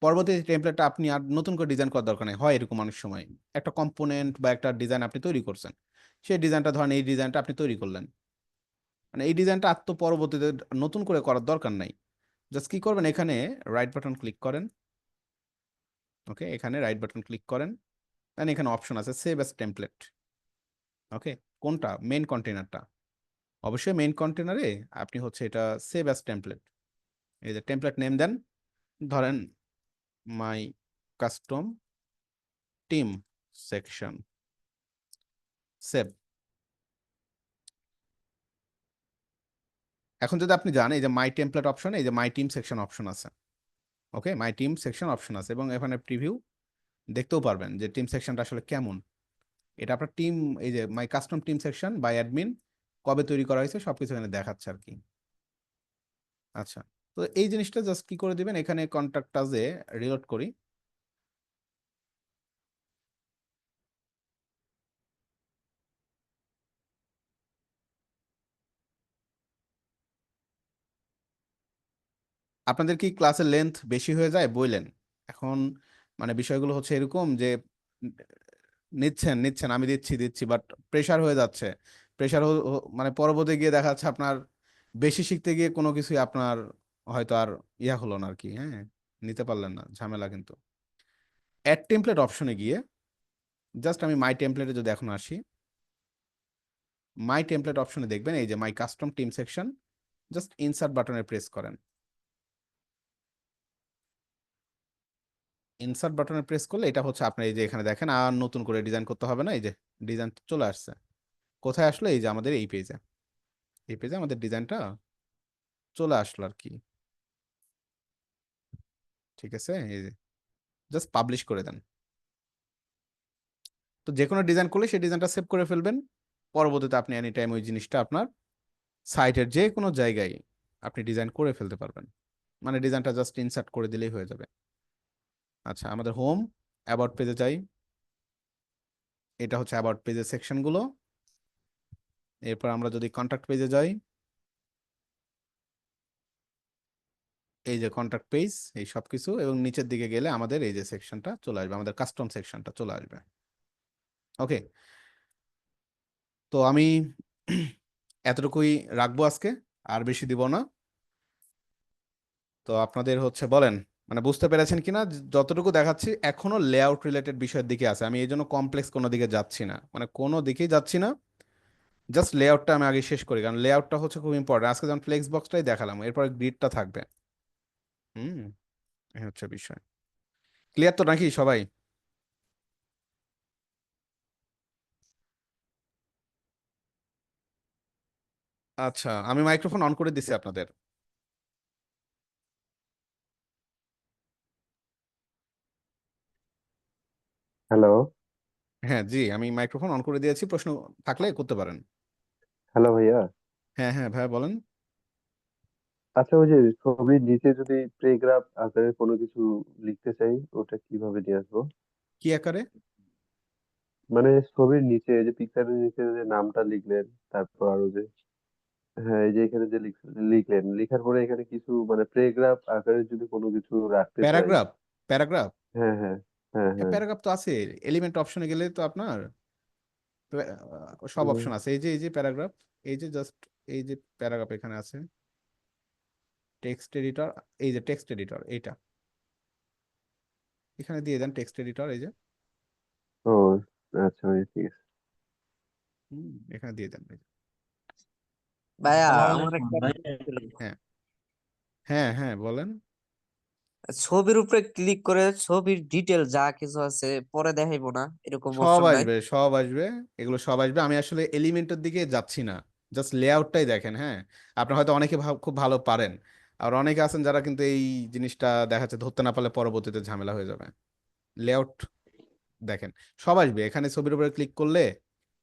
পরবর্তী টেমপ্লেটটা আপনি আর নতুন করে ডিজাইন করার দরকার নেই। হয় এরকম অনেক সময় একটা কম্পোনেন্ট বা একটা ডিজাইন আপনি তৈরি করছেন, সেই ডিজাইনটা ধরেন এই ডিজাইনটা আপনি তৈরি করলেন, মানে এই ডিজাইনটা আর তো পরবর্তীতে নতুন করে করার দরকার নাই। জাস্ট কি করবেন, এখানে রাইট বাটন ক্লিক করেন। ওকে, এখানে রাইট বাটন ক্লিক করেন, দেন এখানে অপশন আছে সেভ অ্যাজ টেমপ্লেট। ওকে, কোনটা? মেইন কন্টেনারটা। অবশ্যই মেইন কন্টেনারে আপনি হচ্ছে এটা সেভ অ্যাজ টেমপ্লেট, এই যে টেমপ্লেট নেম দেন, ধরেন মাই কাস্টম টিম সেকশন, সেভ। এখন যদি আপনি জানেন এই যে মাই টেমপ্লেট অপশন, এই যে মাই টিম সেকশন অপশন আছে, ওকে, মাই টিম সেকশন অপশন আছে, এবং এখানে প্রিভিউ দেখতেও পারবেন যে টিম সেকশনটা আসলে কেমন। এটা আপনার টিম, এই যে my custom team section by admin কবে তৈরি করা হয়েছে সবকিছু এখানে দেখাচ্ছে আর কি। আচ্ছা, তো এই জিনিসটা জাস্ট কি করে দিবেন, এখানে কন্ট্যাক্টটা যে রিলোড করি, আপনাদের কি ক্লাসের লেন্থ বেশি হয়ে যায় বললেন? এখন মানে বিষয়গুলো হচ্ছে এরকম যে উম, নিচ্ছেন নিচ্ছেন, আমি দিচ্ছি দিচ্ছি, বাট প্রেশার হয়ে যাচ্ছে। প্রেশার মানে পরবর্তী গিয়ে দেখা যাচ্ছে আপনার বেশি শিখতে গিয়ে কোনো কিছুই আপনার হয়তো আর ইয়া হলো না আর কি, হ্যাঁ, নিতে পারলেন না, ঝামেলা কিন্তু। অ্যাড টেমপ্লেট অপশনে গিয়ে জাস্ট আমি মাই টেমপ্লেটে যদি এখন আসি, মাই টেমপ্লেট অপশনে দেখবেন এই যে my custom team section, just insert বাটনে প্রেস করেন। ইনসার্ট বাটনে প্রেস করলে এটা হচ্ছে আপনার এই যে এখানে দেখেন আর নতুন করে ডিজাইন করতে হবে না, এই যে ডিজাইন চলে আসছে। কোথায় আসলো? এই যে আমাদের এই পেজে, এই পেজে আমাদের ডিজাইনটা চলে আসলো আর কি। ঠিক আছে, এই যে জাস্ট পাবলিশ করে দেন। তো যে কোনো ডিজাইন করলে সেই ডিজাইনটা সেভ করে ফেলবেন, পরবর্তীতে আপনি এনি টাইম ওই জিনিসটা আপনার সাইটের যে কোনো জায়গায় আপনি ডিজাইন করে ফেলতে পারবেন, মানে ডিজাইনটা জাস্ট ইনসার্ট করে দিলেই হয়ে যাবে। আচ্ছা, আমাদের হোম অ্যাবাউট পেজে যাই, এটা হচ্ছে অ্যাবাউট পেজের সেকশনগুলো। এরপর আমরা যদি কন্ট্যাক্ট পেজে যাই, এই যে কন্ট্যাক্ট পেজ, এই সব কিছু, এবং নিচের দিকে গেলে আমাদের এই যে সেকশনটা চলে আসবে, আমাদের কাস্টম সেকশনটা চলে আসবে। ওকে, তো আমি এতটুকুই রাখবো আজকে, আর বেশি দিব না। তো আপনাদের হচ্ছে বলেন, মানে বুঝতে পেরেছেন কিনা? যতটুকু দেখাচ্ছি এখনো লেআউট রিলেটেড বিষয়ের দিকে আছে, আমি এই জন্য কমপ্লেক্স কোনো দিকে যাচ্ছি না, মানে কোনো দিকেই যাচ্ছি না। জাস্ট লেআউটটা আমি আগে শেষ করি, কারণ লেআউটটা হচ্ছে খুব ইম্পর্টেন্ট। আজকে যেমন ফ্লেক্স বক্সটাই দেখালাম, এরপর গ্রিডটা থাকবে। হুম, এই হচ্ছে বিষয়। ক্লিয়ার তো নাকি সবাই? আচ্ছা, আমি মাইক্রোফোন অন করে দিছি আপনাদের। হ্যালো। হ্যাঁ জি, আমি মাইক্রোফোন অন করে দিয়েছি, প্রশ্ন থাকলে করতে পারেন। হ্যালো ভাইয়া। হ্যাঁ হ্যাঁ ভাইয়া বলেন। আচ্ছা, ওই যে ছবির নিচে যদি প্যারাগ্রাফ আকারে কোনো কিছু লিখতে চাই, ওটা কিভাবে নিয়ে আসবো? কি আকারে? মানে ছবির নিচে, এই যে পিকচারের নিচে যে নামটা লিখলেন, তারপর আরো যে, হ্যাঁ, এই যে এখানে যে লিখলেন, লেখার পরে এখানে কিছু মানে প্যারাগ্রাফ আকারে যদি কোনো কিছু রাখতে চাই। প্যারাগ্রাফ? প্যারাগ্রাফ? হ্যাঁ হ্যাঁ হ্যাঁ হ্যাঁ। প্যারাগ্রাফ তো আছে, এলিমেন্ট অপশনে গেলে তো আপনার সব উম, অপশন আছে। এই যে প্যারাগ্রাফ, এই যে জাস্ট এই যে প্যারাগ্রাফ এখানে আছে, টেক্সট এডিটর, এই যে টেক্সট এডিটর এইটা এখানে দিয়ে দেন, টেক্সট এডিটর এই যে, ও আচ্ছা ভাইয়া, ঠিক আছে। এখানে দিয়ে দেন এই যে। ভাইয়া আসসালামু আমার আলাইকুম একটা ভাই। প্রশ্ন ছিল। হ্যাঁ হ্যাঁ হ্যাঁ বলেন। ছবির উপরে ক্লিক করে ছবির ডিটেল যা কিছু আছে পরে দেখাইবো না, এরকম সব অপশন নাই? আসবে, সব আসবে, এগুলো সব আসবে। আমি আসলে এলিমেন্টের দিকে যাচ্ছি না, জাস্ট লেআউটটাই দেখেন। হ্যাঁ, আপনার হয়তো অনেকে খুব ভালো পারেন, আর অনেকে আছেন যারা কিন্তু এই জিনিসটা দেখা যাচ্ছে ধরতে না পারলে পরবর্তীতে ঝামেলা হয়ে যাবে। লেআউট দেখেন, সব আসবে এখানে। ছবির উপরে ক্লিক করলে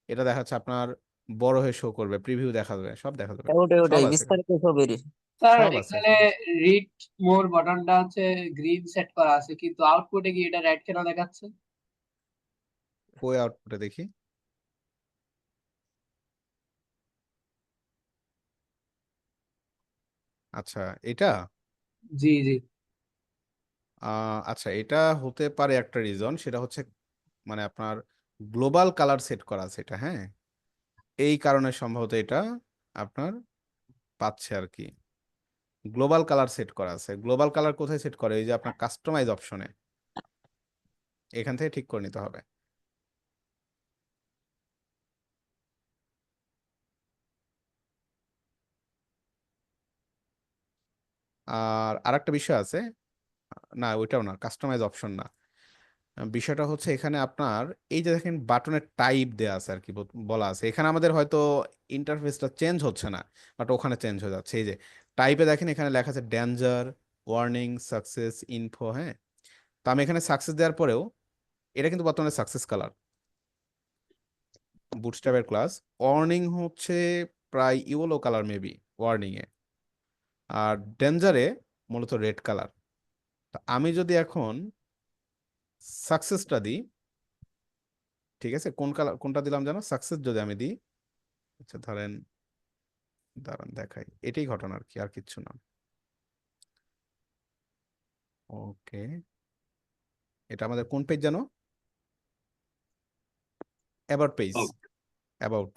এটা দেখা যাচ্ছে আপনার বড় হয়ে শো করবে, প্রিভিউ দেখা যাবে, সব দেখা যাবে, ওটাই সব ওটাই আছে এখানে, বিস্তারিত ছবির। স্যার সব আছে, এখানে সব আছে। রিড মোর বাটনটা হচ্ছে গ্রিন সেট করা আছে, কিন্তু আউটপুটে কি এটা রেড কেন দেখাচ্ছে? কই আউটপুটে দেখি। আচ্ছা, এটা জি জি। আচ্ছা, এটা হতে পারে একটা রিজন, সেটা হচ্ছে মানে আপনার গ্লোবাল কালার সেট করা আছে এটা, হ্যাঁ, এই কারণে সম্ভবত এটা আপনার পাচ্ছে আর কি। গ্লোবাল কালার সেট করা আছে। গ্লোবাল কালার কোথায় সেট করে? এই যে আপনার কাস্টমাইজ অপশনে, এখান থেকে ঠিক করে নিতে হবে। আর আরেকটা বিষয় আছে, না ওইটাও না, কাস্টমাইজ অপশন না। বিষয়টা হচ্ছে এখানে আপনার এই যে দেখেন বাটনের টাইপ দেয়া আছে আর কি, বলা আছে এখানে আমাদের হয়তো ইন্টারফেসটা চেঞ্জ হচ্ছে না, বাট ওখানে চেঞ্জ হয়ে যাচ্ছে। এই যে টাইপে দেখেন এখানে লেখা আছে ডেঞ্জার, ওয়ার্নিং, সাকসেস, ইনফো। হ্যাঁ, তো আমি এখানে সাকসেস দেওয়ার পরেও এটা কিন্তু বর্তমানে সাকসেস কালার বুটস্ট্র্যাপের ক্লাস। ওয়ার্নিং হচ্ছে প্রায় ইয়েলো কালার মেবি ওয়ার্নিং এ, আর ডেঞ্জারে মূলত রেড কালার। আমি যদি এখন সাকসেসটা দিই, ঠিক আছে, কোন কালার কোনটা দিলাম জানো, সাকসেস যদি আমি দিই, আচ্ছা ধরেন, দাঁড়ান দেখাই, এটাই ঘটনা আর কি, আর কিচ্ছু না। ওকে, এটা আমাদের কোন পেজ জানো, অ্যাবাউট পেজ, অ্যাবাউট।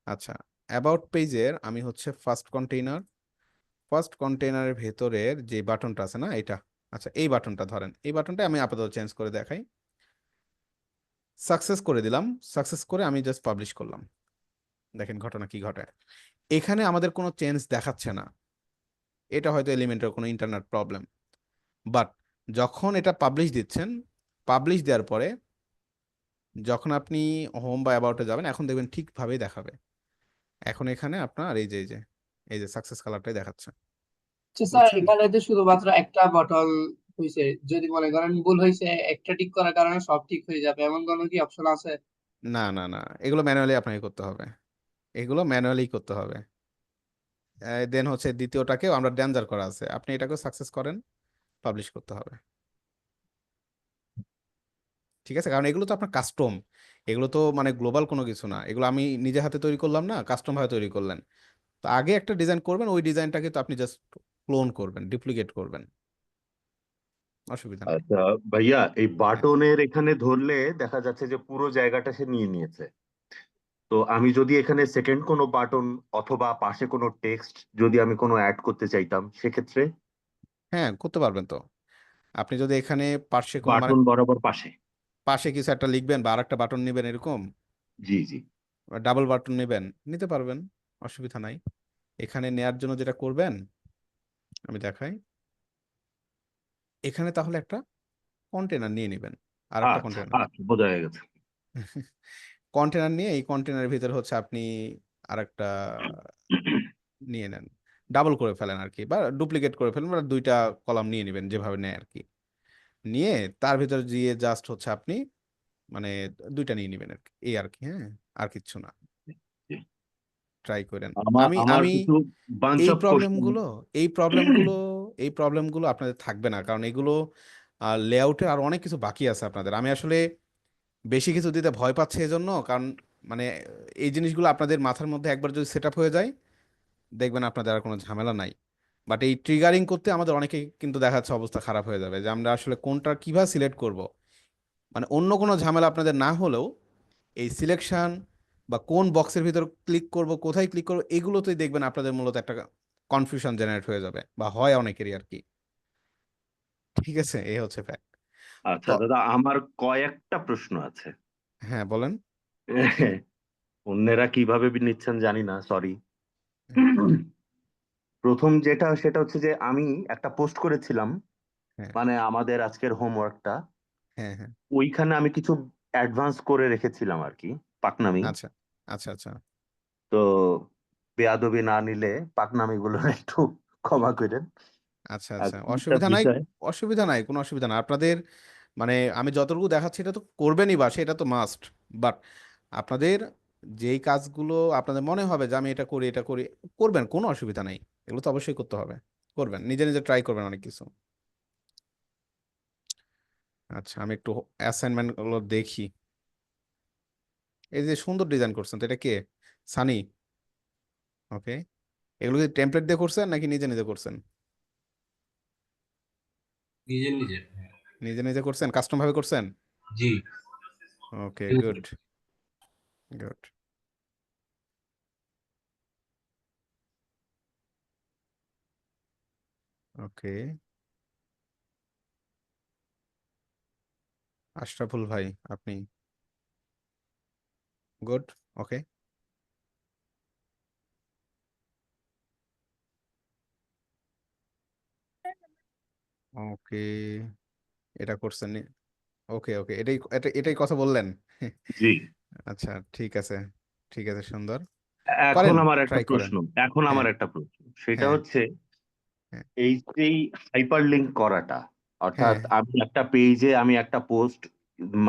আচ্ছা, অ্যাবাউট পেজের আমি হচ্ছে ফার্স্ট কন্টেইনার, ফার্স্ট কন্টেইনারের ভেতরের যে বাটনটা আছে না এটা, আচ্ছা এই বাটনটা ধরেন, এই বাটনটা আমি আপাতত চেঞ্জ করে দেখাই। সাকসেস করে দিলাম, সাকসেস করে আমি জাস্ট পাবলিশ করলাম। দেখেন ঘটনা কি ঘটে, এখানে আমাদের কোনো চেঞ্জ দেখাচ্ছে না। এটা হয়তো এলিমেন্টের কোনো ইন্টারনেট প্রবলেম, বাট যখন এটা পাবলিশ দিচ্ছেন, পাবলিশ দেওয়ার পরে যখন আপনি হোম বা অ্যাবাউটে যাবেন, এখন দেখবেন ঠিকভাবেই দেখাবে। এখন এখানে আপনার এই যে সাকসেস কালারটাই দেখাচ্ছে, আচ্ছা স্যার, বুঝছেন? এখানে তো শুধুমাত্র একটা বাটন হয়েছে, যদি মনে করেন ভুল হয়েছে একটা টিক করার কারণে সব ঠিক হয়ে যাবে এমন কোনো কি অপশন আছে? না না না, এগুলো ম্যানুয়ালি আপনাকে করতে হবে, এগুলো ম্যানুয়ালি করতে হবে। দেন হচ্ছে দ্বিতীয়টাকেও আমরা ডেঞ্জার করা আছে, আপনি এটাকেও সাকসেস করেন, পাবলিশ করতে হবে। ঠিক আছে, কারণ এগুলো তো আপনার কাস্টম, এগুলো তো মানে গ্লোবাল কোনো কিছু না, এগুলো আমি নিজে হাতে তৈরি করলাম না, কাস্টম ভাবে তৈরি করলেন। তো আগে একটা ডিজাইন করবেন, ওই ডিজাইনটাকে তো আপনি জাস্ট ক্লোন করবেন, ডুপ্লিকেট করবেন, অসুবিধা নেই। আচ্ছা ভাইয়া, এই হ্যাঁ বাটনের এখানে ধরলে দেখা যাচ্ছে যে পুরো জায়গাটা সে নিয়ে নিয়েছে। তো আমি যদি এখানে সেকেন্ড কোনো বাটন অথবা পাশে কোনো টেক্সট যদি আমি কোনো অ্যাড করতে চাইতাম সেক্ষেত্রে, হ্যাঁ, করতে পারবেন তো। আপনি যদি এখানে পার্শ্বে কোনো মানে বাটন বরাবর পাশে। পাশে কিছু একটা লিখবেন বা আরেকটা বাটন নেবেন এরকম, জি জি। ডাবল বাটন নেবেন, নিতে পারবেন, অসুবিধা নাই। এখানে নেয়ার জন্য যেটা করবেন আমি দেখাই, এখানে তাহলে একটা কন্টেনার নিয়ে নেবেন, আর একটা আচ্ছা কন্টেনার। আচ্ছা, বোঝা হয়ে গেছে। কন্টেনার নিয়ে এই কন্টেনারের ভিতরে হচ্ছে আপনি আরেকটা নিয়ে নেন, ডাবল করে ফেলেন আর কি, বা ডুপ্লিকেট করে ফেলেন, বা দুইটা কলাম নিয়ে নেবেন যেভাবে নেয় আর কি। নিয়ে তার ভিতরে দিয়ে জাস্ট হচ্ছে আপনি মানে দুইটা নিয়ে নেবেন আর কি, এই আর কি। হ্যাঁ, আর কিচ্ছু না, জি। ট্রাই করেন। আমার আমি আমার আমি কিছু বাঞ্চ এই অফ কোশ্চেন। প্রবলেমগুলো এই প্রবলেমগুলো এই প্রবলেমগুলো আপনাদের থাকবে না, কারণ এগুলো লেআউটের আর অনেক কিছু বাকি আছে আপনাদের। আমি আসলে বেশি কিছু দিতে ভয় পাচ্ছি এজন্য, কারণ মানে এই জিনিসগুলো আপনাদের মাথার মধ্যে একবার যদি সেট আপ হয়ে যায়, দেখবেন আপনাদের আর কোনো ঝামেলা নাই। বাট এই ট্রিগারিং করতে আমাদের অনেকে কিন্তু দেখা যাচ্ছে অবস্থা খারাপ হয়ে যাবে, যে আমরা আসলে কোনটা কিভাবে সিলেক্ট করব। মানে অন্য কোনো ঝামেলা আপনাদের না হলেও এই সিলেকশন বা কোন বক্সের ভিতর ক্লিক করব, কোথায় ক্লিক করব, এগুলোতেই দেখবেন আপনাদের মূলত একটা কনফিউশন জেনারেট হয়ে যাবে, বা হয় অনেকেরই আর কি। ঠিক আছে, এই হচ্ছে ফ্যাক্ট। তো আচ্ছা দাদা, আমার কয়েকটা প্রশ্ন আছে। হ্যাঁ বলেন। অন্যেরা কিভাবে নিচ্ছেন জানি না, সরি। প্রথম যেটা সেটা হচ্ছে যে আমি একটা পোস্ট করেছিলাম, হ্যাঁ মানে আমাদের আজকের হোমওয়ার্কটা, হ্যাঁ হ্যাঁ, ওইখানে আমি কিছু অ্যাডভান্স করে রেখেছিলাম আর কি, পাকনামি। আচ্ছা আচ্ছা আচ্ছা তো বেয়াদবি না নিলে পাকনামিগুলো একটু ক্ষমা করেন। আচ্ছা আর আচ্ছা, একটা অসুবিধা নাই, বিষয়, অসুবিধা নাই, কোনো অসুবিধা নাই আপনাদের। মানে আমি যতটুকু দেখাচ্ছি এটা তো করবেনই, বা সেটা তো মাস্ট। বাট আপনাদের যেই কাজগুলো আপনাদের মনে হবে যে আমি এটা করি এটা করি, করবেন, কোনো অসুবিধা নাই, এগুলো তো অবশ্যই করতে হবে, করবেন, নিজে নিজে ট্রাই করবেন অনেক কিছু। আচ্ছা, আমি একটু অ্যাসাইনমেন্ট গুলো দেখি। এই যে সুন্দর ডিজাইন করছেন, তো এটা কে, সানি? ওকে, এগুলো কি টেমপ্লেট দিয়ে করছেন নাকি নিজে নিজে করছেন? নিজের নিজের। নিজে নিজে করছেন, কাস্টম ভাবে করছেন? জি। ওকে, গুড গুড। ওকে, আশরাফুল ভাই আপনি, গুড। ওকে, ওকে, এটা করছেন ওকে ওকে, এটাই কথা বললেন। জি। আচ্ছা, ঠিক আছে, ঠিক আছে, সুন্দর। এখন করেন, আমার একটা ট্রাই করেন। প্রশ্ন এখন আমার হ্যাঁ, একটা প্রশ্ন সেটা হ্যাঁ, হচ্ছে হ্যাঁ, এই যে হাইপার লিঙ্ক করাটা, অর্থাৎ হ্যাঁ, আমি একটা পেজে আমি একটা পোস্ট,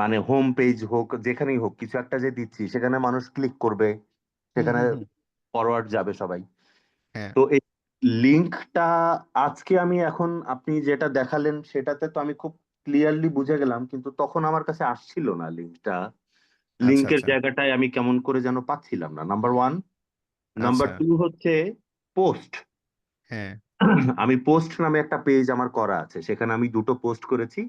মানে হোম পেজ হোক যেখানেই হোক কিছু একটা যে দিচ্ছি, সেখানে মানুষ ক্লিক করবে, হুম, সেখানে হুম, হুম, ফরওয়ার্ড যাবে সবাই। হ্যাঁ, তো এই লিঙ্কটা আজকে আমি এখন আপনি যেটা দেখালেন সেটাতে তো আমি খুব ক্লিয়ারলি বুঝে গেলাম, কিন্তু তখন আমার কাছে আসছিল না লিঙ্কটা। আচ্ছা, লিঙ্কের আচ্ছা, জায়গাটায় আমি কেমন করে যেন পাচ্ছিলাম না, নাম্বার ওয়ান। নাম্বার আচ্ছা, টু হচ্ছে পোস্ট। হ্যাঁ, আমি পোস্ট নামে একটা পেজ আমার করা আছে, সেখানে আমি দুটো পোস্ট করেছি।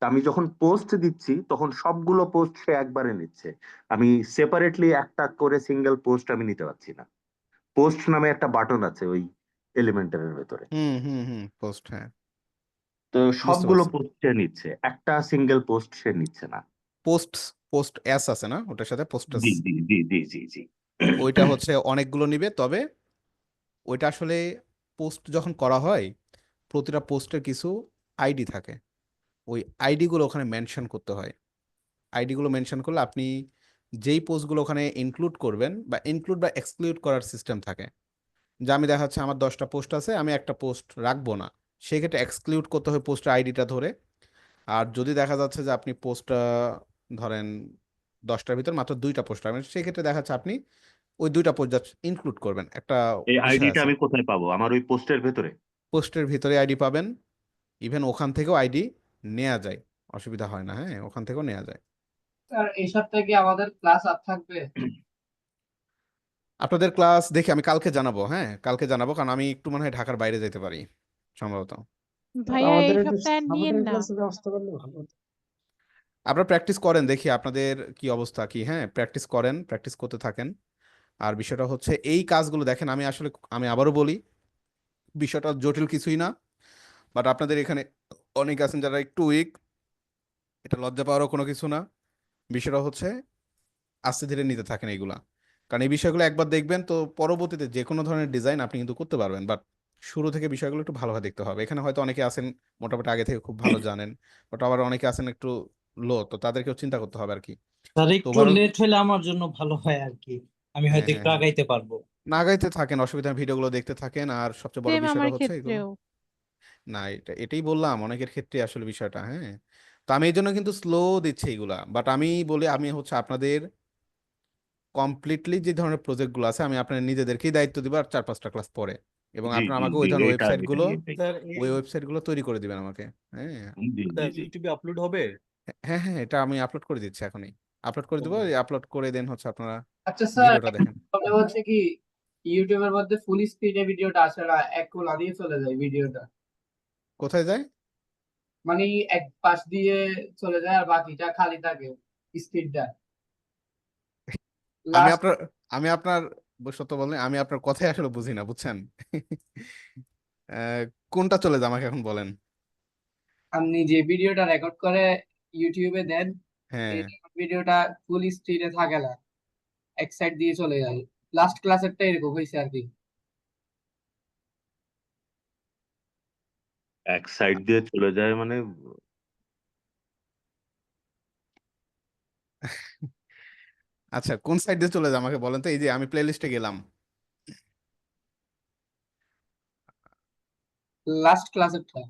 তা আমি যখন পোস্ট দিচ্ছি তখন সবগুলো পোস্ট সে একবারে নিচ্ছে, আমি সেপারেটলি একটা করে সিঙ্গেল পোস্ট আমি নিতে পারছি না। পোস্ট নামে একটা বাটন আছে ওই এলিমেন্টারের ভেতরে, হুম, হুম, হুম, পোস্ট, হ্যাঁ, তো বুঝতে সবগুলো পারছি। পোস্ট সে নিচ্ছে, একটা সিঙ্গেল পোস্ট সে নিচ্ছে না। পোস্ট পোস্ট এস আছে না ওটার সাথে, পোস্টস? জি জি জি জি জি জি। ওইটা হচ্ছে অনেকগুলো নিবে, তবে ওইটা আসলে পোস্ট যখন করা হয়, প্রতিটা পোস্টের কিছু আইডি থাকে। ওই আইডি গুলো ওখানে মেনশন করতে হয়। আইডি গুলো মেনশন করলে আপনি যেই পোস্টগুলো ওখানে ইনক্লুড করবেন, বা ইনক্লুড বা এক্সক্লুড করার সিস্টেম থাকে। যে আমি দেখা যাচ্ছে আমার 10টা পোস্ট আছে, আমি একটা পোস্ট রাখবো না, সেক্ষেত্রে এক্সক্লুড করতে হয় পোস্টের আইডিটা ধরে। আর যদি দেখা যাচ্ছে যে আপনি পোস্টটা ধরেন 10টার ভিতর মাত্র 2টা পোস্ট রাখবেন, সেক্ষেত্রে দেখা যাচ্ছে আপনি ওই 2টা পোস্ট জাস্ট ইনক্লুড করবেন। একটা এই বিষয় আইডিটা আছে, আমি কোথায় পাবো? আমার ওই পোস্টের ভেতরে? পোস্টের ভিতরে আইডি পাবেন। ইভেন ওখান থেকেও আইডি নেওয়া যায়, অসুবিধা হয় না, হ্যাঁ, ওখান থেকেও নেওয়া যায়। স্যার এই সপ্তাহে কি আমাদের ক্লাস আর থাকবে? আপনাদের ক্লাস দেখি আমি কালকে জানাবো, হ্যাঁ, কালকে জানাবো, কারণ আমি একটু মনে হয় ঢাকার বাইরে যেতে পারি সম্ভবত। ভাইয়া এই আমাদের একটু সপ্তাহে নিয়েন সাপোর্টের না। ক্লাসের ব্যবস্থা করলে ভালো হতো। আপনারা প্র্যাকটিস করেন, দেখি আপনাদের কি অবস্থা কি, হ্যাঁ, প্র্যাকটিস করেন, প্র্যাকটিস করতে থাকেন। আর বিষয়টা হচ্ছে এই কাজগুলো দেখেন, আমি আসলে আমি আবারও বলি, বিষয়টা জটিল কিছুই না। বাট আপনাদের এখানে অনেক আছেন যারা একটু উইক, এটা লজ্জা পাওয়ারও কোনো কিছু না। বিষয়টা হচ্ছে আস্তে ধীরে নিতে থাকেন এইগুলা, কারণ এই বিষয়গুলো একবার দেখবেন তো পরবর্তীতে যে কোনো ধরনের ডিজাইন আপনি কিন্তু করতে পারবেন। বাট শুরু থেকে বিষয়গুলো একটু ভালোভাবে দেখতে হবে। এখানে হয়তো অনেকে আছেন মোটামুটি আগে থেকে খুব ভালো জানেন, বাট আবার অনেকে আছেন একটু লো, তো তাদেরকেও চিন্তা করতে হবে আর কি। স্যার তো একটু ওভারঅল, লেট হলে আমার জন্য ভালো হয় আর কি, আমি হ্যাঁ, হয়তো হ্যাঁ, একটু হ্যাঁ, আগাইতে পারবো। না গাইতে থাকেন, অসুবিধা নেই, ভিডিওগুলো দেখতে থাকেন। আর সবচেয়ে বড় সেম বিষয়টা আমার হচ্ছে এগুলো, ক্ষেত্রেও। না এটাই বললাম অনেকের ক্ষেত্রে আসলে বিষয়টা, হ্যাঁ। তো আমি এই জন্য কিন্তু স্লো দিচ্ছি এইগুলা, বাট আমি বলি আমি হচ্ছে আপনাদের কমপ্লিটলি যে ধরনের প্রজেক্টগুলো আছে আমি আপনার নিজেদেরকেই দায়িত্ব দিব আর 4-5টা ক্লাস পরে, এবং জি আপনারা জি আমাকে জি, ওই ধরনের এটাই ওয়েবসাইটগুলো, এটাই এটাই। স্যার ওই ওয়েবসাইটগুলো তৈরি করে দিবেন আমাকে, হ্যাঁ। জি জি জি। ইউটিউবে আপলোড হবে? হ্যাঁ, হ্যাঁ, এটা আমি আপলোড করে দিচ্ছি এখনই, আপলোড করে ও, দিব। আপলোড করে দেন হচ্ছে আপনারা আচ্ছা স্যার, ভিডিওটা দেখেন। প্রবলেম হচ্ছে কি ইউটিউবের মধ্যে ফুল স্ক্রিনে ভিডিওটা আসে না, এক কোণা দিয়ে চলে যায় ভিডিওটা। কোথায় যায়? মানে এক পাশ দিয়ে চলে যায় আর বাকিটা খালি থাকে স্ক্রিনটা আমি লাস্ট। আপনার আমি আপনার সত্য বলেন, আমি আপনার কথাই আসলে বুঝি না, বুঝছেন? আহ, কোনটা চলে যায় আমাকে এখন বলেন। আপনি যে ভিডিওটা রেকর্ড করে ইউটিউবে দেন, হ্যাঁ, এই ভিডিওটা ফুল স্ক্রিনে থাকে না, এক সাইড দিয়ে চলে যায়। লাস্ট ক্লাসেরটা এরকম হয়েছে আর কি। এক সাইড দিয়ে চলে যায় মানে? আচ্ছা, কোন সাইড দিয়ে চলে যায় আমাকে বলেন তো, এই যে আমি প্লে লিস্টে গেলাম। লাস্ট ক্লাসেরটা